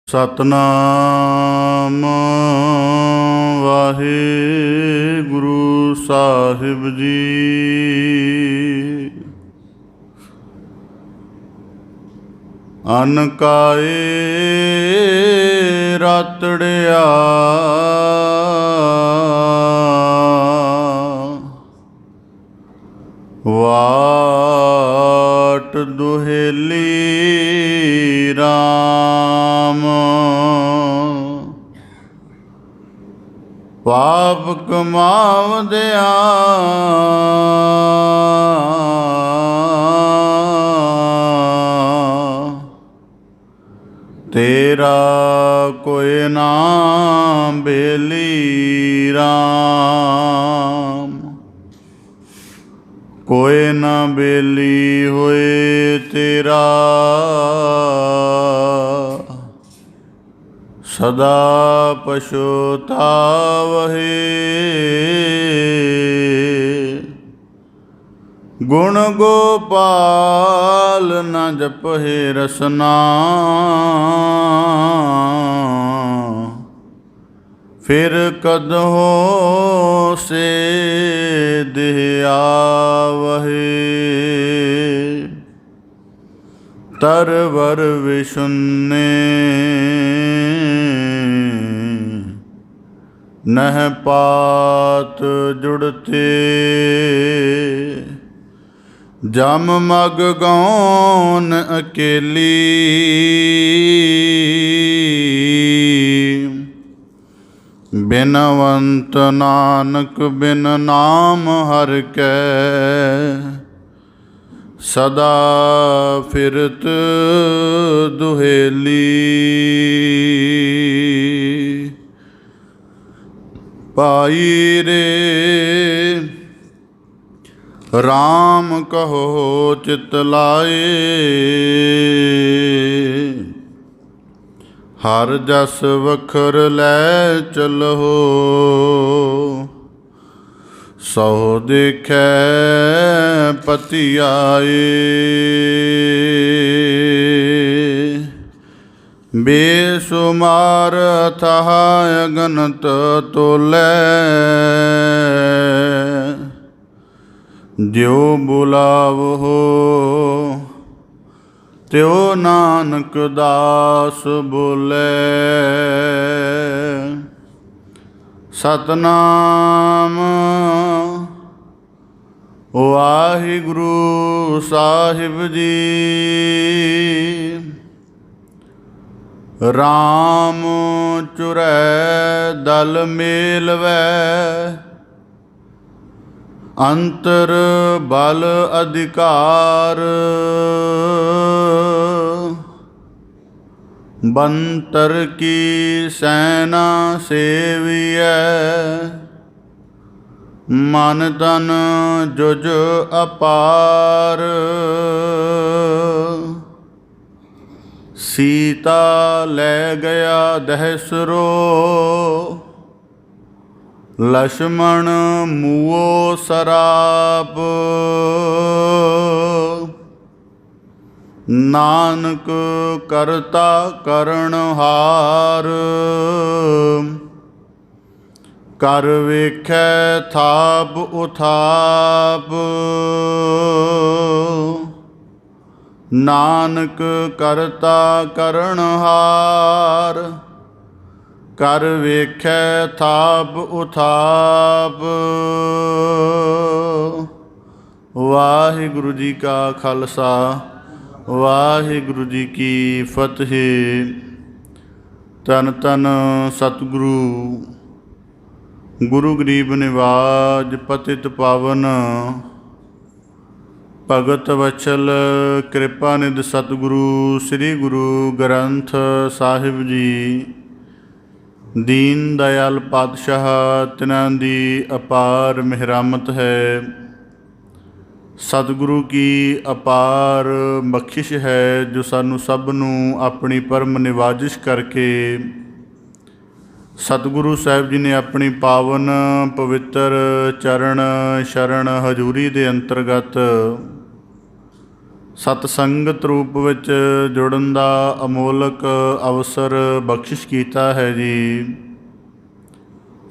ਸਤਨਾਮ ਵਾਹਿਗੁਰੂ ਸਾਹਿਬ ਜੀ। ਅਨ ਕਾਏ ਰਾਤੜਿਆ ਵਾਟ ਦੁਹੇਲੀ ਰਾਮ। ਪਾਪ ਕਮਾਵਦਿਆਂ ਤੇਰਾ ਕੋਈ ਨਾਮ ਬੇਲੀ ਰਾਮ। ਕੋਈ ਨਾ ਬੇਲੀ ਹੋਏ ਤੇਰਾ ਸਦਾ ਪਛਤਾਵਹਿ। ਗੁਣ ਗੋਪਾਲ ਨ ਜਪਹਿ ਰਸਨਾ ਫਿਰ ਕਦਹੋਂ ਸੇ ਦੇਹ ਆਵਹਿ। ਤਰਵਰ ਵਿਸ਼ੁੰਨੇ ਨਹਿ ਪਾਤ ਜੁੜਤੇ ਜਮ ਮਗ ਗੌਨ ਅਕੇਲੀ। ਬਿਨਵੰਤ ਨਾਨਕ ਬਿਨ ਨਾਮ ਹਰਿ ਕੈ ਸਦਾ ਫਿਰਤ ਦੁਹੇਲੀ। ਪਾਈ ਰੇ ਰਾਮ ਕਹੋ ਚਿਤ ਲਾਏ ਹਰ ਜਸ ਵਖਰ ਲੈ ਚਲੋ ਸੋ ਦੇਖੈ ਪਤੀ ਆਏ। ਬੇਸੁਮਾਰ ਅਥਾਹ ਅਗਨਤ ਤੋਲੈ ਜਿਉ ਬੁਲਾਵਹੁ ਤਿਉ ਨਾਨਕ ਦਾਸ ਬੋਲੇ। ਸਤਨਾਮ ਵਾਹਿਗੁਰੂ ਸਾਹਿਬ ਜੀ। ਰਾਮ ਚੁਰੈ ਦਲ ਮੇਲਵੈ ਅੰਤਰ ਬਲ ਅਧਿਕਾਰ। ਬੰਤਰ ਕੀ ਸੈਨਾ ਸੇਵੀਐ ਮਨ ਤਨ ਜੁਜ ਅਪਾਰ। ਸੀਤਾ ਲੈ ਗਿਆ ਦਹਿਸਰੋ ਲਛਮਣ ਮੂਓ ਸਰਾਪ। ਨਾਨਕ ਕਰਤਾ ਕਰਨਹਾਰ ਕਰ ਵੇਖੈ ਥਾਪ ਉਥਾਪ। ਨਾਨਕ ਕਰਤਾ ਕਰਨਹਾਰ ਕਰ ਵੇਖੈ ਥਾਪ ਉਥਾਪ। ਵਾਹਿਗੁਰੂ ਜੀ ਕਾ ਖਾਲਸਾ ਵਾਹਿਗੁਰੂ ਜੀ ਕੀ ਫਤਿਹ। ਧੰਨ ਧੰਨ ਸਤਿਗੁਰੂ ਗੁਰੂ ਗਰੀਬ ਨਿਵਾਜ ਪਤਿਤ ਪਾਵਨ ਭਗਤ ਵਛਲ ਕਿਰਪਾ ਨਿਧ ਸਤਿਗੁਰੂ ਸ੍ਰੀ ਗੁਰੂ ਗ੍ਰੰਥ ਸਾਹਿਬ ਜੀ। ਦੀਨ ਦਇਆਲ ਪਾਤਸ਼ਾਹ ਤਿਨਾਂ ਦੀ ਅਪਾਰ ਮਿਹਰਮਤ ਹੈ। ਸਤਿਗੁਰੂ ਕੀ ਅਪਾਰ ਬਖਸ਼ਿਸ਼ ਹੈ ਜੋ ਸਾਨੂੰ ਸਭ ਨੂੰ ਆਪਣੀ ਪਰਮ ਨਿਵਾਜਿਸ਼ ਕਰਕੇ ਸਤਿਗੁਰੂ ਸਾਹਿਬ ਜੀ ਨੇ ਆਪਣੀ ਪਾਵਨ ਪਵਿੱਤਰ ਚਰਨ ਸ਼ਰਨ ਹਜ਼ੂਰੀ ਦੇ ਅੰਤਰਗਤ ਸਤ ਸੰਗਤ ਰੂਪ ਵਿੱਚ ਜੁੜਨ ਦਾ ਅਮੋਲਕ ਅਵਸਰ ਬਖਸ਼ਿਸ਼ ਕੀਤਾ ਹੈ ਜੀ।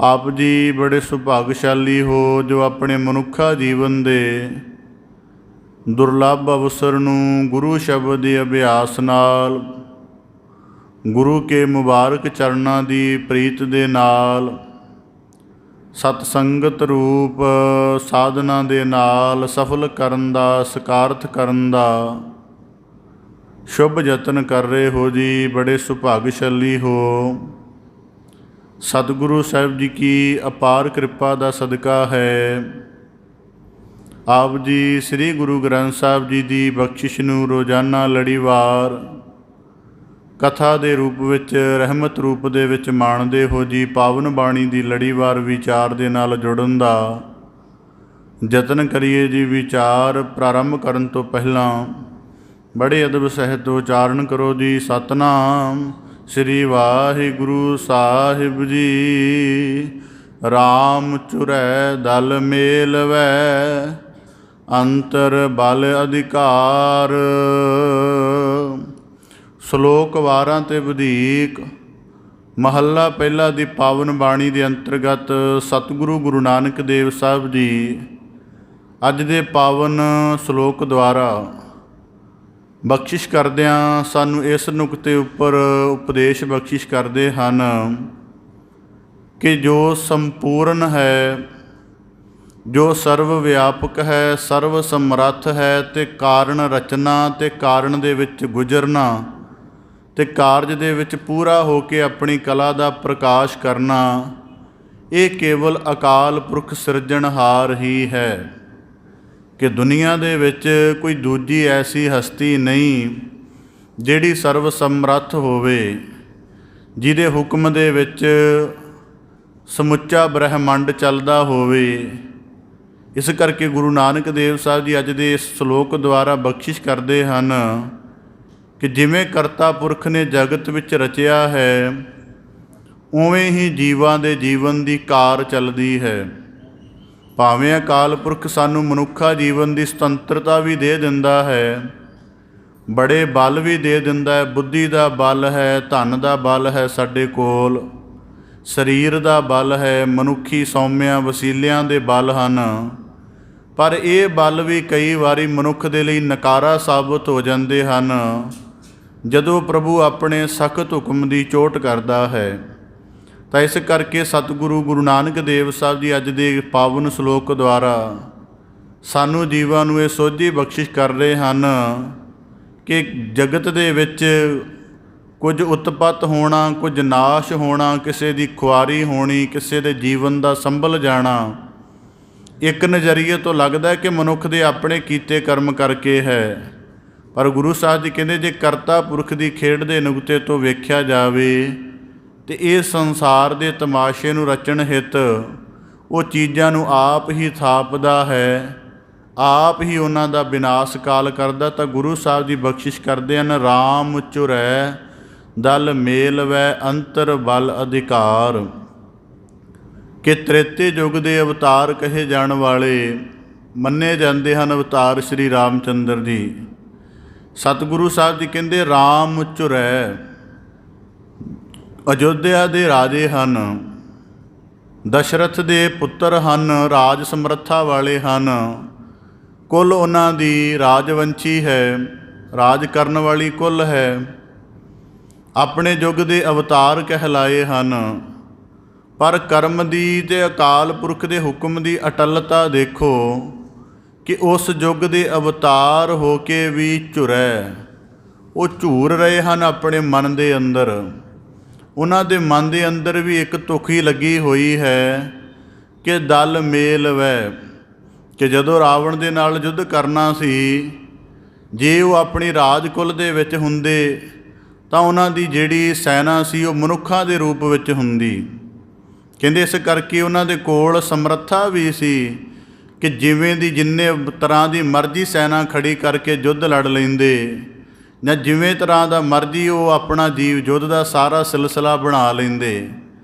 ਆਪ ਜੀ ਬੜੇ ਸੁਭਾਗਸ਼ਾਲੀ ਹੋ ਜੋ ਆਪਣੇ ਮਨੁੱਖਾ ਜੀਵਨ ਦੇ ਦੁਰਲੱਭ ਅਵਸਰ ਨੂੰ ਗੁਰੂ ਸ਼ਬਦ ਦੇ ਅਭਿਆਸ ਨਾਲ, ਗੁਰੂ ਕੇ ਮੁਬਾਰਕ ਚਰਨਾਂ ਦੀ ਪ੍ਰੀਤ ਦੇ ਨਾਲ, ਸਤ ਸੰਗਤ ਰੂਪ ਸਾਧਨਾ ਦੇ ਨਾਲ ਸਫਲ ਕਰਨ ਦਾ, ਸਕਾਰਥ ਕਰਨ ਦਾ ਸ਼ੁਭ ਯਤਨ ਕਰ ਰਹੇ ਹੋ ਜੀ। ਬੜੇ ਸੁਭਾਗਸ਼ਾਲੀ ਹੋ। ਸਤਿਗੁਰੂ ਸਾਹਿਬ ਜੀ ਕੀ ਅਪਾਰ ਕਿਰਪਾ ਦਾ ਸਦਕਾ ਹੈ ਆਪ ਜੀ ਸ੍ਰੀ ਗੁਰੂ ਗ੍ਰੰਥ ਸਾਹਿਬ ਜੀ ਦੀ ਬਖਸ਼ਿਸ਼ ਨੂੰ ਰੋਜ਼ਾਨਾ ਲੜੀਵਾਰ ਕਥਾ ਦੇ ਰੂਪ ਵਿੱਚ, ਰਹਿਮਤ ਰੂਪ ਦੇ ਵਿੱਚ ਮਾਣਦੇ ਹੋ ਜੀ। ਪਾਵਨ ਬਾਣੀ ਦੀ ਲੜੀਵਾਰ ਵਿਚਾਰ ਦੇ ਨਾਲ ਜੁੜਨ ਦਾ ਯਤਨ ਕਰੀਏ ਜੀ। ਵਿਚਾਰ ਪ੍ਰਾਰੰਭ ਕਰਨ ਤੋਂ ਪਹਿਲਾਂ ਬੜੇ ਅਦਬ ਸਹਿਤ ਉਚਾਰਨ ਕਰੋ ਜੀ। ਸਤਨਾਮ ਸ੍ਰੀ ਵਾਹਿਗੁਰੂ ਸਾਹਿਬ ਜੀ। ਰਾਮ ਚੁਰੈ ਦਲ ਮੇਲਵੈ, ਅੰਤਰ ਬਲ ਅਧਿਕਾਰ। ਸ਼ਲੋਕ ਵਾਰਾਂ ਤੇ ਵਧੀਕ। ਮਹੱਲਾ ਪਹਿਲਾ ਦੀ ਪਾਵਨ ਬਾਣੀ ਦੇ ਅੰਤਰਗਤ ਸਤਿਗੁਰੂ ਗੁਰੂ ਨਾਨਕ ਦੇਵ ਸਾਹਿਬ ਜੀ ਅੱਜ ਦੇ ਪਾਵਨ ਸ਼ਲੋਕ ਦੁਆਰਾ ਬਖਸ਼ਿਸ਼ ਕਰਦਿਆਂ ਸਾਨੂੰ ਇਸ ਨੁਕਤੇ ਉੱਪਰ ਉਪਦੇਸ਼ ਬਖਸ਼ਿਸ਼ ਕਰਦੇ ਹਨ ਕਿ ਜੋ ਸੰਪੂਰਨ ਹੈ, ਜੋ ਸਰਵ ਵਿਆਪਕ ਹੈ, ਸਰਵ ਸਮਰੱਥ ਹੈ ਅਤੇ ਕਾਰਨ ਰਚਨਾ ਅਤੇ ਕਾਰਨ ਦੇ ਵਿੱਚ ਗੁਜ਼ਰਨਾ ਅਤੇ ਕਾਰਜ ਦੇ ਵਿੱਚ ਪੂਰਾ ਹੋ ਕੇ ਆਪਣੀ ਕਲਾ ਦਾ ਪ੍ਰਕਾਸ਼ ਕਰਨਾ, ਇਹ ਕੇਵਲ ਅਕਾਲ ਪੁਰਖ ਸਿਰਜਣਹਾਰ ਹੀ ਹੈ। ਕਿ ਦੁਨੀਆ ਦੇ ਵਿੱਚ ਕੋਈ ਦੂਜੀ ਐਸੀ ਹਸਤੀ ਨਹੀਂ ਜਿਹੜੀ ਸਰਵ ਸਮਰੱਥ ਹੋਵੇ, ਜਿਹਦੇ ਹੁਕਮ ਦੇ ਵਿੱਚ ਸਮੁੱਚਾ ਬ੍ਰਹਿਮੰਡ ਚੱਲਦਾ ਹੋਵੇ। ਇਸ ਕਰਕੇ ਗੁਰੂ ਨਾਨਕ ਦੇਵ ਸਾਹਿਬ ਜੀ ਅੱਜ ਦੇ ਇਸ ਸ਼ਲੋਕ ਦੁਆਰਾ ਬਖਸ਼ਿਸ਼ ਕਰਦੇ ਹਨ ਕਿ ਜਿਵੇਂ ਕਰਤਾ ਪੁਰਖ ਨੇ ਜਗਤ ਵਿੱਚ ਰਚਿਆ ਹੈ, ਉਵੇਂ ਹੀ ਜੀਵਾਂ ਦੇ ਜੀਵਨ ਦੀ ਕਾਰ ਚੱਲਦੀ ਹੈ। ਭਾਵੇਂ ਅਕਾਲ ਪੁਰਖ ਸਾਨੂੰ ਮਨੁੱਖਾ ਜੀਵਨ ਦੀ ਸੁਤੰਤਰਤਾ ਵੀ ਦੇ ਦਿੰਦਾ ਹੈ, ਬੜੇ ਬਲ ਵੀ ਦੇ ਦਿੰਦਾ ਹੈ। ਬੁੱਧੀ ਦਾ ਬਲ ਹੈ, ਧਨ ਦਾ ਬਲ ਹੈ, ਸਾਡੇ ਕੋਲ ਸਰੀਰ ਦਾ ਬਲ ਹੈ, ਮਨੁੱਖੀ ਸੌਮਿਆਂ ਵਸੀਲਿਆਂ ਦੇ ਬਲ ਹਨ। ਪਰ ਇਹ ਬਲ ਵੀ ਕਈ ਵਾਰੀ ਮਨੁੱਖ ਦੇ ਲਈ ਨਕਾਰਾ ਸਾਬਤ ਹੋ ਜਾਂਦੇ ਹਨ ਜਦੋਂ ਪ੍ਰਭੂ ਆਪਣੇ ਸਖਤ ਹੁਕਮ ਦੀ ਚੋਟ ਕਰਦਾ ਹੈ। ਤਾਂ ਇਸ ਕਰਕੇ ਸਤਿਗੁਰੂ ਗੁਰੂ ਨਾਨਕ ਦੇਵ ਸਾਹਿਬ ਜੀ ਅੱਜ ਦੇ ਪਾਵਨ ਸ਼ਲੋਕ ਦੁਆਰਾ ਸਾਨੂੰ ਜੀਵਾਂ ਨੂੰ ਇਹ ਸੋਝੀ ਬਖਸ਼ਿਸ਼ ਕਰ ਰਹੇ ਹਨ ਕਿ ਜਗਤ ਦੇ ਵਿੱਚ ਕੁਝ ਉਤਪੱਤ ਹੋਣਾ, ਕੁਝ ਨਾਸ਼ ਹੋਣਾ, ਕਿਸੇ ਦੀ ਖੁਆਰੀ ਹੋਣੀ, ਕਿਸੇ ਦੇ ਜੀਵਨ ਦਾ ਸੰਭਲ ਜਾਣਾ ਇੱਕ ਨਜ਼ਰੀਏ ਤੋਂ ਲੱਗਦਾ ਕਿ ਮਨੁੱਖ ਦੇ ਆਪਣੇ ਕੀਤੇ ਕਰਮ ਕਰਕੇ ਹੈ। ਪਰ ਗੁਰੂ ਸਾਹਿਬ ਜੀ ਕਹਿੰਦੇ ਜੇ ਕਰਤਾ ਪੁਰਖ ਦੀ ਖੇਡ ਦੇ ਨੁਕਤੇ ਤੋਂ ਵੇਖਿਆ ਜਾਵੇ ਤੇ ਇਹ ਸੰਸਾਰ ਦੇ ਤਮਾਸ਼ੇ ਨੂੰ ਰਚਣ ਹਿੱਤ ਉਹ ਚੀਜ਼ਾਂ ਨੂੰ ਆਪ ਹੀ ਥਾਪਦਾ ਹੈ, ਆਪ ਹੀ ਉਹਨਾਂ ਦਾ ਵਿਨਾਸ਼ ਕਾਲ ਕਰਦਾ। ਤਾਂ ਗੁਰੂ ਸਾਹਿਬ ਜੀ ਬਖਸ਼ਿਸ਼ ਕਰਦੇ ਹਨ, ਰਾਮ ਚੁਰੈ ਦਲ ਮੇਲਵੈ, ਅੰਤਰ ਬਲ ਅਧਿਕਾਰ। ਕਿ ਤ੍ਰੇਤੇ ਯੁੱਗ ਦੇ ਅਵਤਾਰ ਕਹੇ ਜਾਣ ਵਾਲੇ ਮੰਨੇ ਜਾਂਦੇ ਹਨ ਅਵਤਾਰ ਸ਼੍ਰੀ ਰਾਮ ਚੰਦਰ ਜੀ। ਸਤਿਗੁਰੂ ਸਾਹਿਬ ਜੀ ਕਹਿੰਦੇ ਰਾਮ ਚੁਰੈ, ਅਯੋਧਿਆ ਦੇ ਰਾਜੇ ਹਨ, ਦਸ਼ਰਥ ਦੇ ਪੁੱਤਰ ਹਨ, ਰਾਜ ਸਮਰੱਥਾ ਵਾਲੇ ਹਨ, ਕੁੱਲ ਉਹਨਾਂ ਦੀ ਰਾਜਵੰਸ਼ੀ ਹੈ, ਰਾਜ ਕਰਨ ਵਾਲੀ ਕੁੱਲ ਹੈ, ਆਪਣੇ ਯੁੱਗ ਦੇ ਅਵਤਾਰ ਕਹਿਲਾਏ ਹਨ। ਪਰ ਕਰਮ ਦੀ ਅਤੇ ਅਕਾਲ ਪੁਰਖ ਦੇ ਹੁਕਮ ਦੀ ਅਟੱਲਤਾ ਦੇਖੋ ਕਿ ਉਸ ਯੁੱਗ ਦੇ ਅਵਤਾਰ ਹੋ ਕੇ ਵੀ ਝੁਰੈ, ਉਹ ਝੂਰ ਰਹੇ ਹਨ ਆਪਣੇ ਮਨ ਦੇ ਅੰਦਰ। ਉਹਨਾਂ ਦੇ ਮਨ ਦੇ ਅੰਦਰ ਵੀ ਇੱਕ ਤੁਖੀ ਲੱਗੀ ਹੋਈ ਹੈ ਕਿ ਦਲ ਮੇਲ ਵੈ, ਕਿ ਜਦੋਂ ਰਾਵਣ ਦੇ ਨਾਲ ਯੁੱਧ ਕਰਨਾ ਸੀ, ਜੇ ਉਹ ਆਪਣੀ ਰਾਜ ਕੁਲ ਦੇ ਵਿੱਚ ਹੁੰਦੇ ਤਾਂ ਉਹਨਾਂ ਦੀ ਜਿਹੜੀ ਸੈਨਾ ਸੀ ਉਹ ਮਨੁੱਖਾਂ ਦੇ ਰੂਪ ਵਿੱਚ ਹੁੰਦੀ। ਕਹਿੰਦੇ ਇਸ ਕਰਕੇ ਉਹਨਾਂ ਦੇ ਕੋਲ ਸਮਰੱਥਾ ਵੀ ਸੀ ਕਿ ਜਿਵੇਂ ਦੀ ਜਿੰਨੇ ਤਰ੍ਹਾਂ ਦੀ ਮਰਜ਼ੀ ਸੈਨਾ ਖੜੀ ਕਰਕੇ ਯੁੱਧ ਲੜ ਲੈਂਦੇ, ਜਾਂ ਜਿਵੇਂ ਤਰ੍ਹਾਂ ਦਾ ਮਰਜ਼ੀ ਉਹ ਆਪਣਾ ਜੀਵ ਯੁੱਧ ਦਾ ਸਾਰਾ ਸਿਲਸਿਲਾ ਬਣਾ ਲੈਂਦੇ।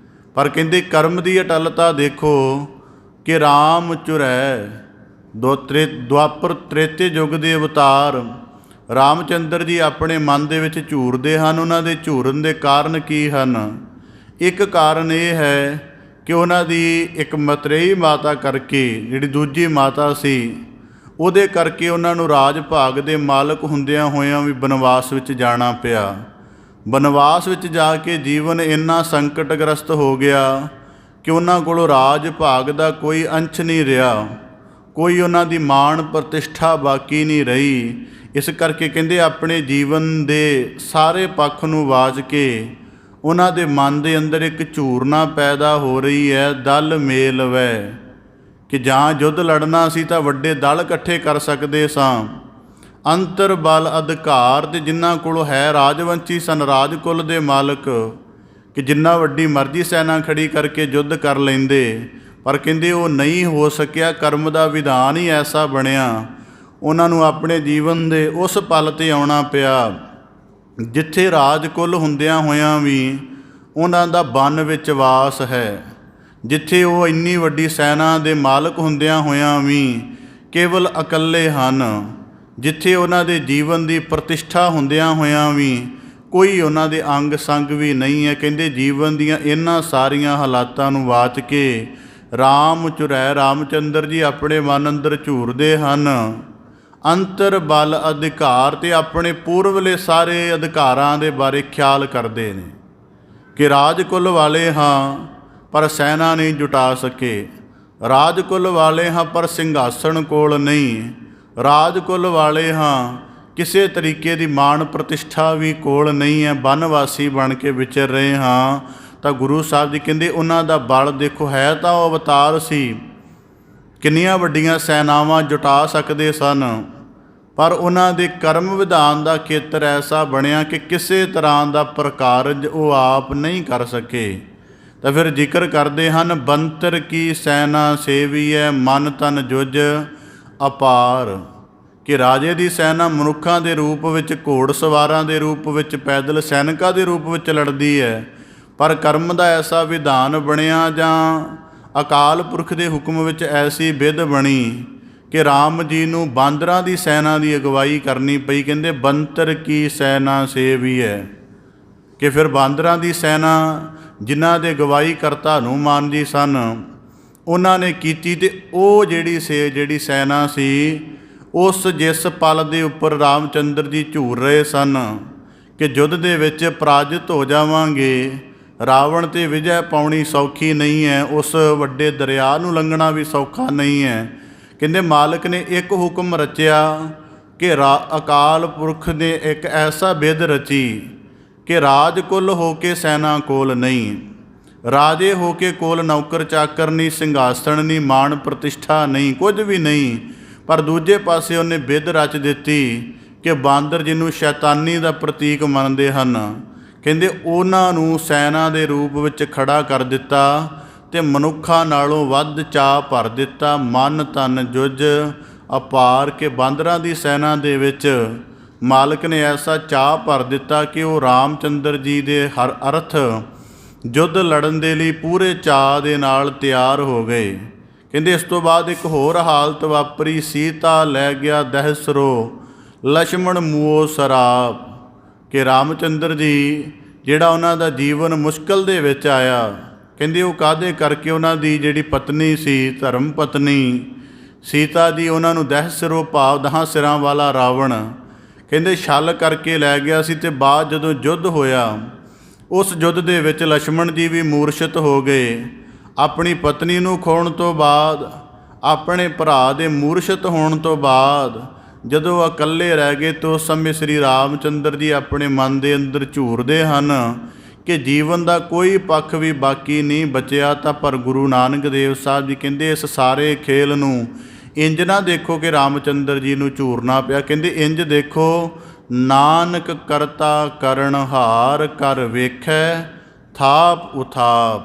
ਪਰ ਕਹਿੰਦੇ ਕਰਮ ਦੀ ਅਟੱਲਤਾ ਦੇਖੋ ਕਿ ਰਾਮ ਚੁਰੈ, ਦੁਆਪਰ ਤ੍ਰੇਤੇ ਯੁੱਗ ਦੇ ਅਵਤਾਰ ਰਾਮਚੰਦਰ ਜੀ ਆਪਣੇ ਮਨ ਦੇ ਵਿੱਚ ਝੂਰਦੇ ਹਨ। ਉਹਨਾਂ ਦੇ ਝੂਰਨ ਦੇ ਕਾਰਨ ਕੀ ਹਨ? ਇੱਕ ਕਾਰਨ ਇਹ ਹੈ ਕਿ ਉਹਨਾਂ ਦੀ ਇੱਕ ਮਤਰੇਈ ਮਾਤਾ ਕਰਕੇ, ਜਿਹੜੀ ਦੂਜੀ ਮਾਤਾ ਸੀ, ਉਹਦੇ ਕਰਕੇ ਉਹਨਾਂ ਨੂੰ ਰਾਜ ਭਾਗ ਦੇ ਮਾਲਕ ਹੁੰਦਿਆਂ ਹੋਇਆਂ ਵੀ ਬਨਵਾਸ ਵਿੱਚ ਜਾਣਾ ਪਿਆ। ਬਨਵਾਸ ਵਿੱਚ ਜਾ ਕੇ ਜੀਵਨ ਇੰਨਾ ਸੰਕਟਗ੍ਰਸਤ ਹੋ ਗਿਆ ਕਿ ਉਹਨਾਂ ਕੋਲੋਂ ਰਾਜ ਭਾਗ ਦਾ ਕੋਈ ਅੰਸ਼ ਨਹੀਂ ਰਿਹਾ, ਕੋਈ ਉਹਨਾਂ ਦੀ ਮਾਣ ਪ੍ਰਤਿਸ਼ਠਾ ਬਾਕੀ ਨਹੀਂ ਰਹੀ। ਇਸ ਕਰਕੇ ਕਹਿੰਦੇ ਆਪਣੇ ਜੀਵਨ ਦੇ ਸਾਰੇ ਪੱਖ ਨੂੰ ਵਾਜ ਕੇ ਉਹਨਾਂ ਦੇ ਮਨ ਦੇ ਅੰਦਰ ਇੱਕ ਝੂਰਨਾ ਪੈਦਾ ਹੋ ਰਹੀ ਹੈ, ਦਲ ਮੇਲ ਵੈ, ਕਿ ਜਾਂ ਯੁੱਧ ਲੜਨਾ ਸੀ ਤਾਂ ਵੱਡੇ ਦਲ ਇਕੱਠੇ ਕਰ ਸਕਦੇ ਸਾਂ। ਅੰਤਰ ਬਲ ਅਧਿਕਾਰ ਤੇ ਜਿਨ੍ਹਾਂ ਕੋਲ ਹੈ, ਰਾਜਵੰਸ਼ੀ ਸਨ, ਰਾਜ ਕੁਲ ਦੇ ਮਾਲਕ, ਕਿ ਜਿੰਨਾ ਵੱਡੀ ਮਰਜ਼ੀ ਸੈਨਾ ਖੜੀ ਕਰਕੇ ਯੁੱਧ ਕਰ ਲੈਂਦੇ, ਪਰ ਕਹਿੰਦੇ ਉਹ ਨਹੀਂ ਹੋ ਸਕਿਆ। ਕਰਮ ਦਾ ਵਿਧਾਨ ਹੀ ਐਸਾ ਬਣਿਆ, ਉਹਨਾਂ ਨੂੰ ਆਪਣੇ ਜੀਵਨ ਦੇ ਉਸ ਪਲ 'ਤੇ ਆਉਣਾ ਪਿਆ ਜਿੱਥੇ ਰਾਜ ਕੁਲ ਹੁੰਦਿਆਂ ਹੋਇਆਂ ਵੀ ਉਹਨਾਂ ਦਾ ਬਨ ਵਿੱਚ ਵਾਸ ਹੈ, ਜਿੱਥੇ ਉਹ ਇੰਨੀ ਵੱਡੀ ਸੈਨਾ ਦੇ ਮਾਲਕ ਹੁੰਦਿਆਂ ਹੋਇਆਂ ਵੀ ਕੇਵਲ ਇਕੱਲੇ ਹਨ, ਜਿੱਥੇ ਉਹਨਾਂ ਦੇ ਜੀਵਨ ਦੀ ਪ੍ਰਤਿਸ਼ਠਾ ਹੁੰਦਿਆਂ ਹੋਇਆਂ ਵੀ ਕੋਈ ਉਹਨਾਂ ਦੇ ਅੰਗ ਸੰਗ ਵੀ ਨਹੀਂ ਹੈ। ਕਹਿੰਦੇ ਜੀਵਨ ਦੀਆਂ ਇਹਨਾਂ ਸਾਰੀਆਂ ਹਾਲਾਤਾਂ ਨੂੰ ਵਾਚ ਕੇ ਰਾਮਚੰਦਰ ਜੀ ਆਪਣੇ ਮਨ ਅੰਦਰ ਝੂਰਦੇ ਹਨ। ਅੰਤਰ ਬਲ ਅਧਿਕਾਰ ਤੇ ਆਪਣੇ ਪੂਰਵਲੇ ਸਾਰੇ ਅਧਿਕਾਰਾਂ ਦੇ ਬਾਰੇ ਖਿਆਲ ਕਰਦੇ ਨੇ ਕਿ ਰਾਜ ਕੁਲ ਵਾਲੇ ਹਾਂ ਪਰ ਸੈਨਾ ਨਹੀਂ ਜੁਟਾ ਸਕੇ, ਰਾਜ ਕੁਲ ਵਾਲੇ ਹਾਂ ਪਰ ਸਿੰਘਾਸਣ ਕੋਲ ਨਹੀਂ, ਰਾਜ ਕੁਲ ਵਾਲੇ ਹਾਂ ਕਿਸੇ ਤਰੀਕੇ ਦੀ ਮਾਣ ਪ੍ਰਤਿਸ਼ਠਾ ਵੀ ਕੋਲ ਨਹੀਂ ਹੈ, ਬਨਵਾਸੀ ਬਣ ਕੇ ਵਿਚਰ ਰਹੇ ਹਾਂ। ਤਾਂ ਗੁਰੂ ਸਾਹਿਬ ਜੀ ਕਹਿੰਦੇ ਉਹਨਾਂ ਦਾ ਬਲ ਦੇਖੋ, ਹੈ ਤਾਂ ਉਹ ਅਵਤਾਰ ਸੀ, ਕਿੰਨੀਆਂ ਵੱਡੀਆਂ ਸੈਨਾਵਾਂ ਜੁਟਾ ਸਕਦੇ ਸਨ, ਪਰ ਉਹਨਾਂ ਦੇ ਕਰਮ ਵਿਧਾਨ ਦਾ ਖੇਤਰ ਐਸਾ ਬਣਿਆ ਕਿ ਕਿਸੇ ਤਰ੍ਹਾਂ ਦਾ ਪ੍ਰਕਾਰਜ ਉਹ ਆਪ ਨਹੀਂ ਕਰ ਸਕੇ। ਤਾਂ ਫਿਰ ਜ਼ਿਕਰ ਕਰਦੇ ਹਨ, ਬੰਤਰ ਕੀ ਸੈਨਾ ਸੇਵੀਐ ਮਨ ਤਨ ਜੁਜ ਅਪਾਰ, ਕਿ ਰਾਜੇ ਦੀ ਸੈਨਾ ਮਨੁੱਖਾਂ ਦੇ ਰੂਪ ਵਿੱਚ, ਘੋੜ ਸਵਾਰਾਂ ਦੇ ਰੂਪ ਵਿੱਚ, ਪੈਦਲ ਸੈਨਿਕਾਂ ਦੇ ਰੂਪ ਵਿੱਚ ਲੜਦੀ ਹੈ, ਪਰ ਕਰਮ ਦਾ ਐਸਾ ਵਿਧਾਨ ਬਣਿਆ ਜਾਂ ਅਕਾਲ ਪੁਰਖ ਦੇ ਹੁਕਮ ਵਿੱਚ ਐਸੀ ਵਿਧ ਬਣੀ ਕਿ ਰਾਮ ਜੀ ਨੂੰ ਬਾਂਦਰਾਂ ਦੀ ਸੈਨਾ ਦੀ ਅਗਵਾਈ ਕਰਨੀ ਪਈ। ਕਹਿੰਦੇ ਬੰਤਰ ਕੀ ਸੈਨਾ ਸੇਵੀਐ, ਕਿ ਫਿਰ ਬਾਂਦਰਾਂ ਦੀ ਸੈਨਾ ਜਿਨ੍ਹਾਂ ਦੇ ਅਗਵਾਈ ਕਰਤਾ ਹਨੂੰਮਾਨ ਜੀ ਸਨ, ਉਹਨਾਂ ਨੇ ਕੀਤੀ। ਅਤੇ ਉਹ ਜਿਹੜੀ ਸੈਨਾ ਸੀ, ਉਸ ਜਿਸ ਪਲ ਦੇ ਉੱਪਰ ਰਾਮਚੰਦਰ ਜੀ ਝੂਰ ਰਹੇ ਸਨ ਕਿ ਯੁੱਧ ਦੇ ਵਿੱਚ ਪਰਾਜਿਤ ਹੋ ਜਾਵਾਂਗੇ, ਰਾਵਣ 'ਤੇ ਵਿਜੈ ਪਾਉਣੀ ਸੌਖੀ ਨਹੀਂ ਹੈ, ਉਸ ਵੱਡੇ ਦਰਿਆ ਨੂੰ ਲੰਘਣਾ ਵੀ ਸੌਖਾ ਨਹੀਂ ਹੈ। ਕਹਿੰਦੇ ਮਾਲਕ ਨੇ ਇੱਕ ਹੁਕਮ ਰਚਿਆ ਕਿ ਅਕਾਲ ਪੁਰਖ ਨੇ ਇੱਕ ਐਸਾ ਬਿਧ ਰਚੀ ਕਿ ਰਾਜ ਕੁਲ ਹੋ ਕੇ ਸੈਨਾ ਕੋਲ ਨਹੀਂ, ਰਾਜੇ ਹੋ ਕੇ ਕੋਲ ਨੌਕਰ ਚਾਕਰ ਨਹੀਂ, ਸਿੰਘਾਸਣ ਨਹੀਂ, ਮਾਣ ਪ੍ਰਤਿਸ਼ਠਾ ਨਹੀਂ, ਕੁਝ ਵੀ ਨਹੀਂ। ਪਰ ਦੂਜੇ ਪਾਸੇ ਉਹਨੇ ਬਿਧ ਰਚ ਦਿੱਤੀ ਕਿ ਬਾਂਦਰ ਜਿਹਨੂੰ ਸ਼ੈਤਾਨੀ ਦਾ ਪ੍ਰਤੀਕ ਮੰਨਦੇ ਹਨ, ਕਹਿੰਦੇ ਉਹਨਾਂ ਨੂੰ ਸੈਨਾ ਦੇ ਰੂਪ ਵਿੱਚ ਖੜਾ ਕਰ ਦਿੱਤਾ ਅਤੇ ਮਨੁੱਖਾਂ ਨਾਲੋਂ ਵੱਧ ਚਾਅ ਭਰ ਦਿੱਤਾ, ਮਨ ਤਨ ਜੁਜ ਅਪਾਰ, ਕੇ ਬਾਂਦਰਾਂ ਦੀ ਸੈਨਾ ਦੇ ਵਿੱਚ ਮਾਲਕ ਨੇ ਐਸਾ ਚਾਅ ਭਰ ਦਿੱਤਾ ਕਿ ਉਹ ਰਾਮਚੰਦਰ ਜੀ ਦੇ ਹਰ ਅਰਥ ਯੁੱਧ ਲੜਨ ਦੇ ਲਈ ਪੂਰੇ ਚਾਅ ਦੇ ਨਾਲ ਤਿਆਰ ਹੋ ਗਏ। ਕਹਿੰਦੇ ਇਸ ਤੋਂ ਬਾਅਦ ਇੱਕ ਹੋਰ ਹਾਲਤ ਵਾਪਰੀ, ਸੀਤਾ ਲੈ ਗਿਆ ਦਹਿਸਰੋ ਲਛਮਣ ਮੂਓ ਸਰਾਪ, ਕਿ ਰਾਮਚੰਦਰ ਜੀ ਜਿਹੜਾ ਉਹਨਾਂ ਦਾ ਜੀਵਨ ਮੁਸ਼ਕਿਲ ਦੇ ਵਿੱਚ ਆਇਆ, ਕਹਿੰਦੇ ਉਹ ਕਾਹਦੇ ਕਰਕੇ, ਉਹਨਾਂ ਦੀ ਜਿਹੜੀ ਪਤਨੀ ਸੀ, ਧਰਮ ਪਤਨੀ ਸੀਤਾ ਜੀ, ਉਹਨਾਂ ਨੂੰ ਦਹਿਸਰੋ ਭਾਵ 10 ਸਿਰਾਂ ਵਾਲਾ ਰਾਵਣ ਕਹਿੰਦੇ ਛਲ ਕਰਕੇ ਲੈ ਗਿਆ ਸੀ। ਅਤੇ ਬਾਅਦ ਜਦੋਂ ਯੁੱਧ ਹੋਇਆ, ਉਸ ਯੁੱਧ ਦੇ ਵਿੱਚ ਲਛਮਣ ਜੀ ਵੀ ਮੂਰਛਿਤ ਹੋ ਗਏ। ਆਪਣੀ ਪਤਨੀ ਨੂੰ ਖੋਹਣ ਤੋਂ ਬਾਅਦ, ਆਪਣੇ ਭਰਾ ਦੇ ਮੂਰਛਿਤ ਹੋਣ ਤੋਂ ਬਾਅਦ ਜਦੋਂ ਇਕੱਲੇ ਰਹਿ ਗਏ, ਤਾਂ ਉਸ ਸਮੇਂ ਸ੍ਰੀ ਰਾਮਚੰਦਰ ਜੀ ਆਪਣੇ ਮਨ ਦੇ ਅੰਦਰ ਝੂਰਦੇ ਹਨ ਕਿ ਜੀਵਨ ਦਾ ਕੋਈ ਪੱਖ ਵੀ ਬਾਕੀ ਨਹੀਂ ਬਚਿਆ। ਤਾਂ ਪਰ ਗੁਰੂ ਨਾਨਕ ਦੇਵ ਸਾਹਿਬ ਜੀ ਕਹਿੰਦੇ ਇਸ ਸਾਰੇ ਖੇਲ ਨੂੰ ਇੰਜ ਨਾ ਦੇਖੋ ਕਿ ਰਾਮਚੰਦਰ ਜੀ ਨੂੰ ਝੂਰਨਾ ਪਿਆ, ਕਹਿੰਦੇ ਇੰਜ ਦੇਖੋ, ਨਾਨਕ ਕਰਤਾ ਕਰਨਹਾਰ ਕਰ ਵੇਖੈ ਥਾਪ ਉਥਾਪ,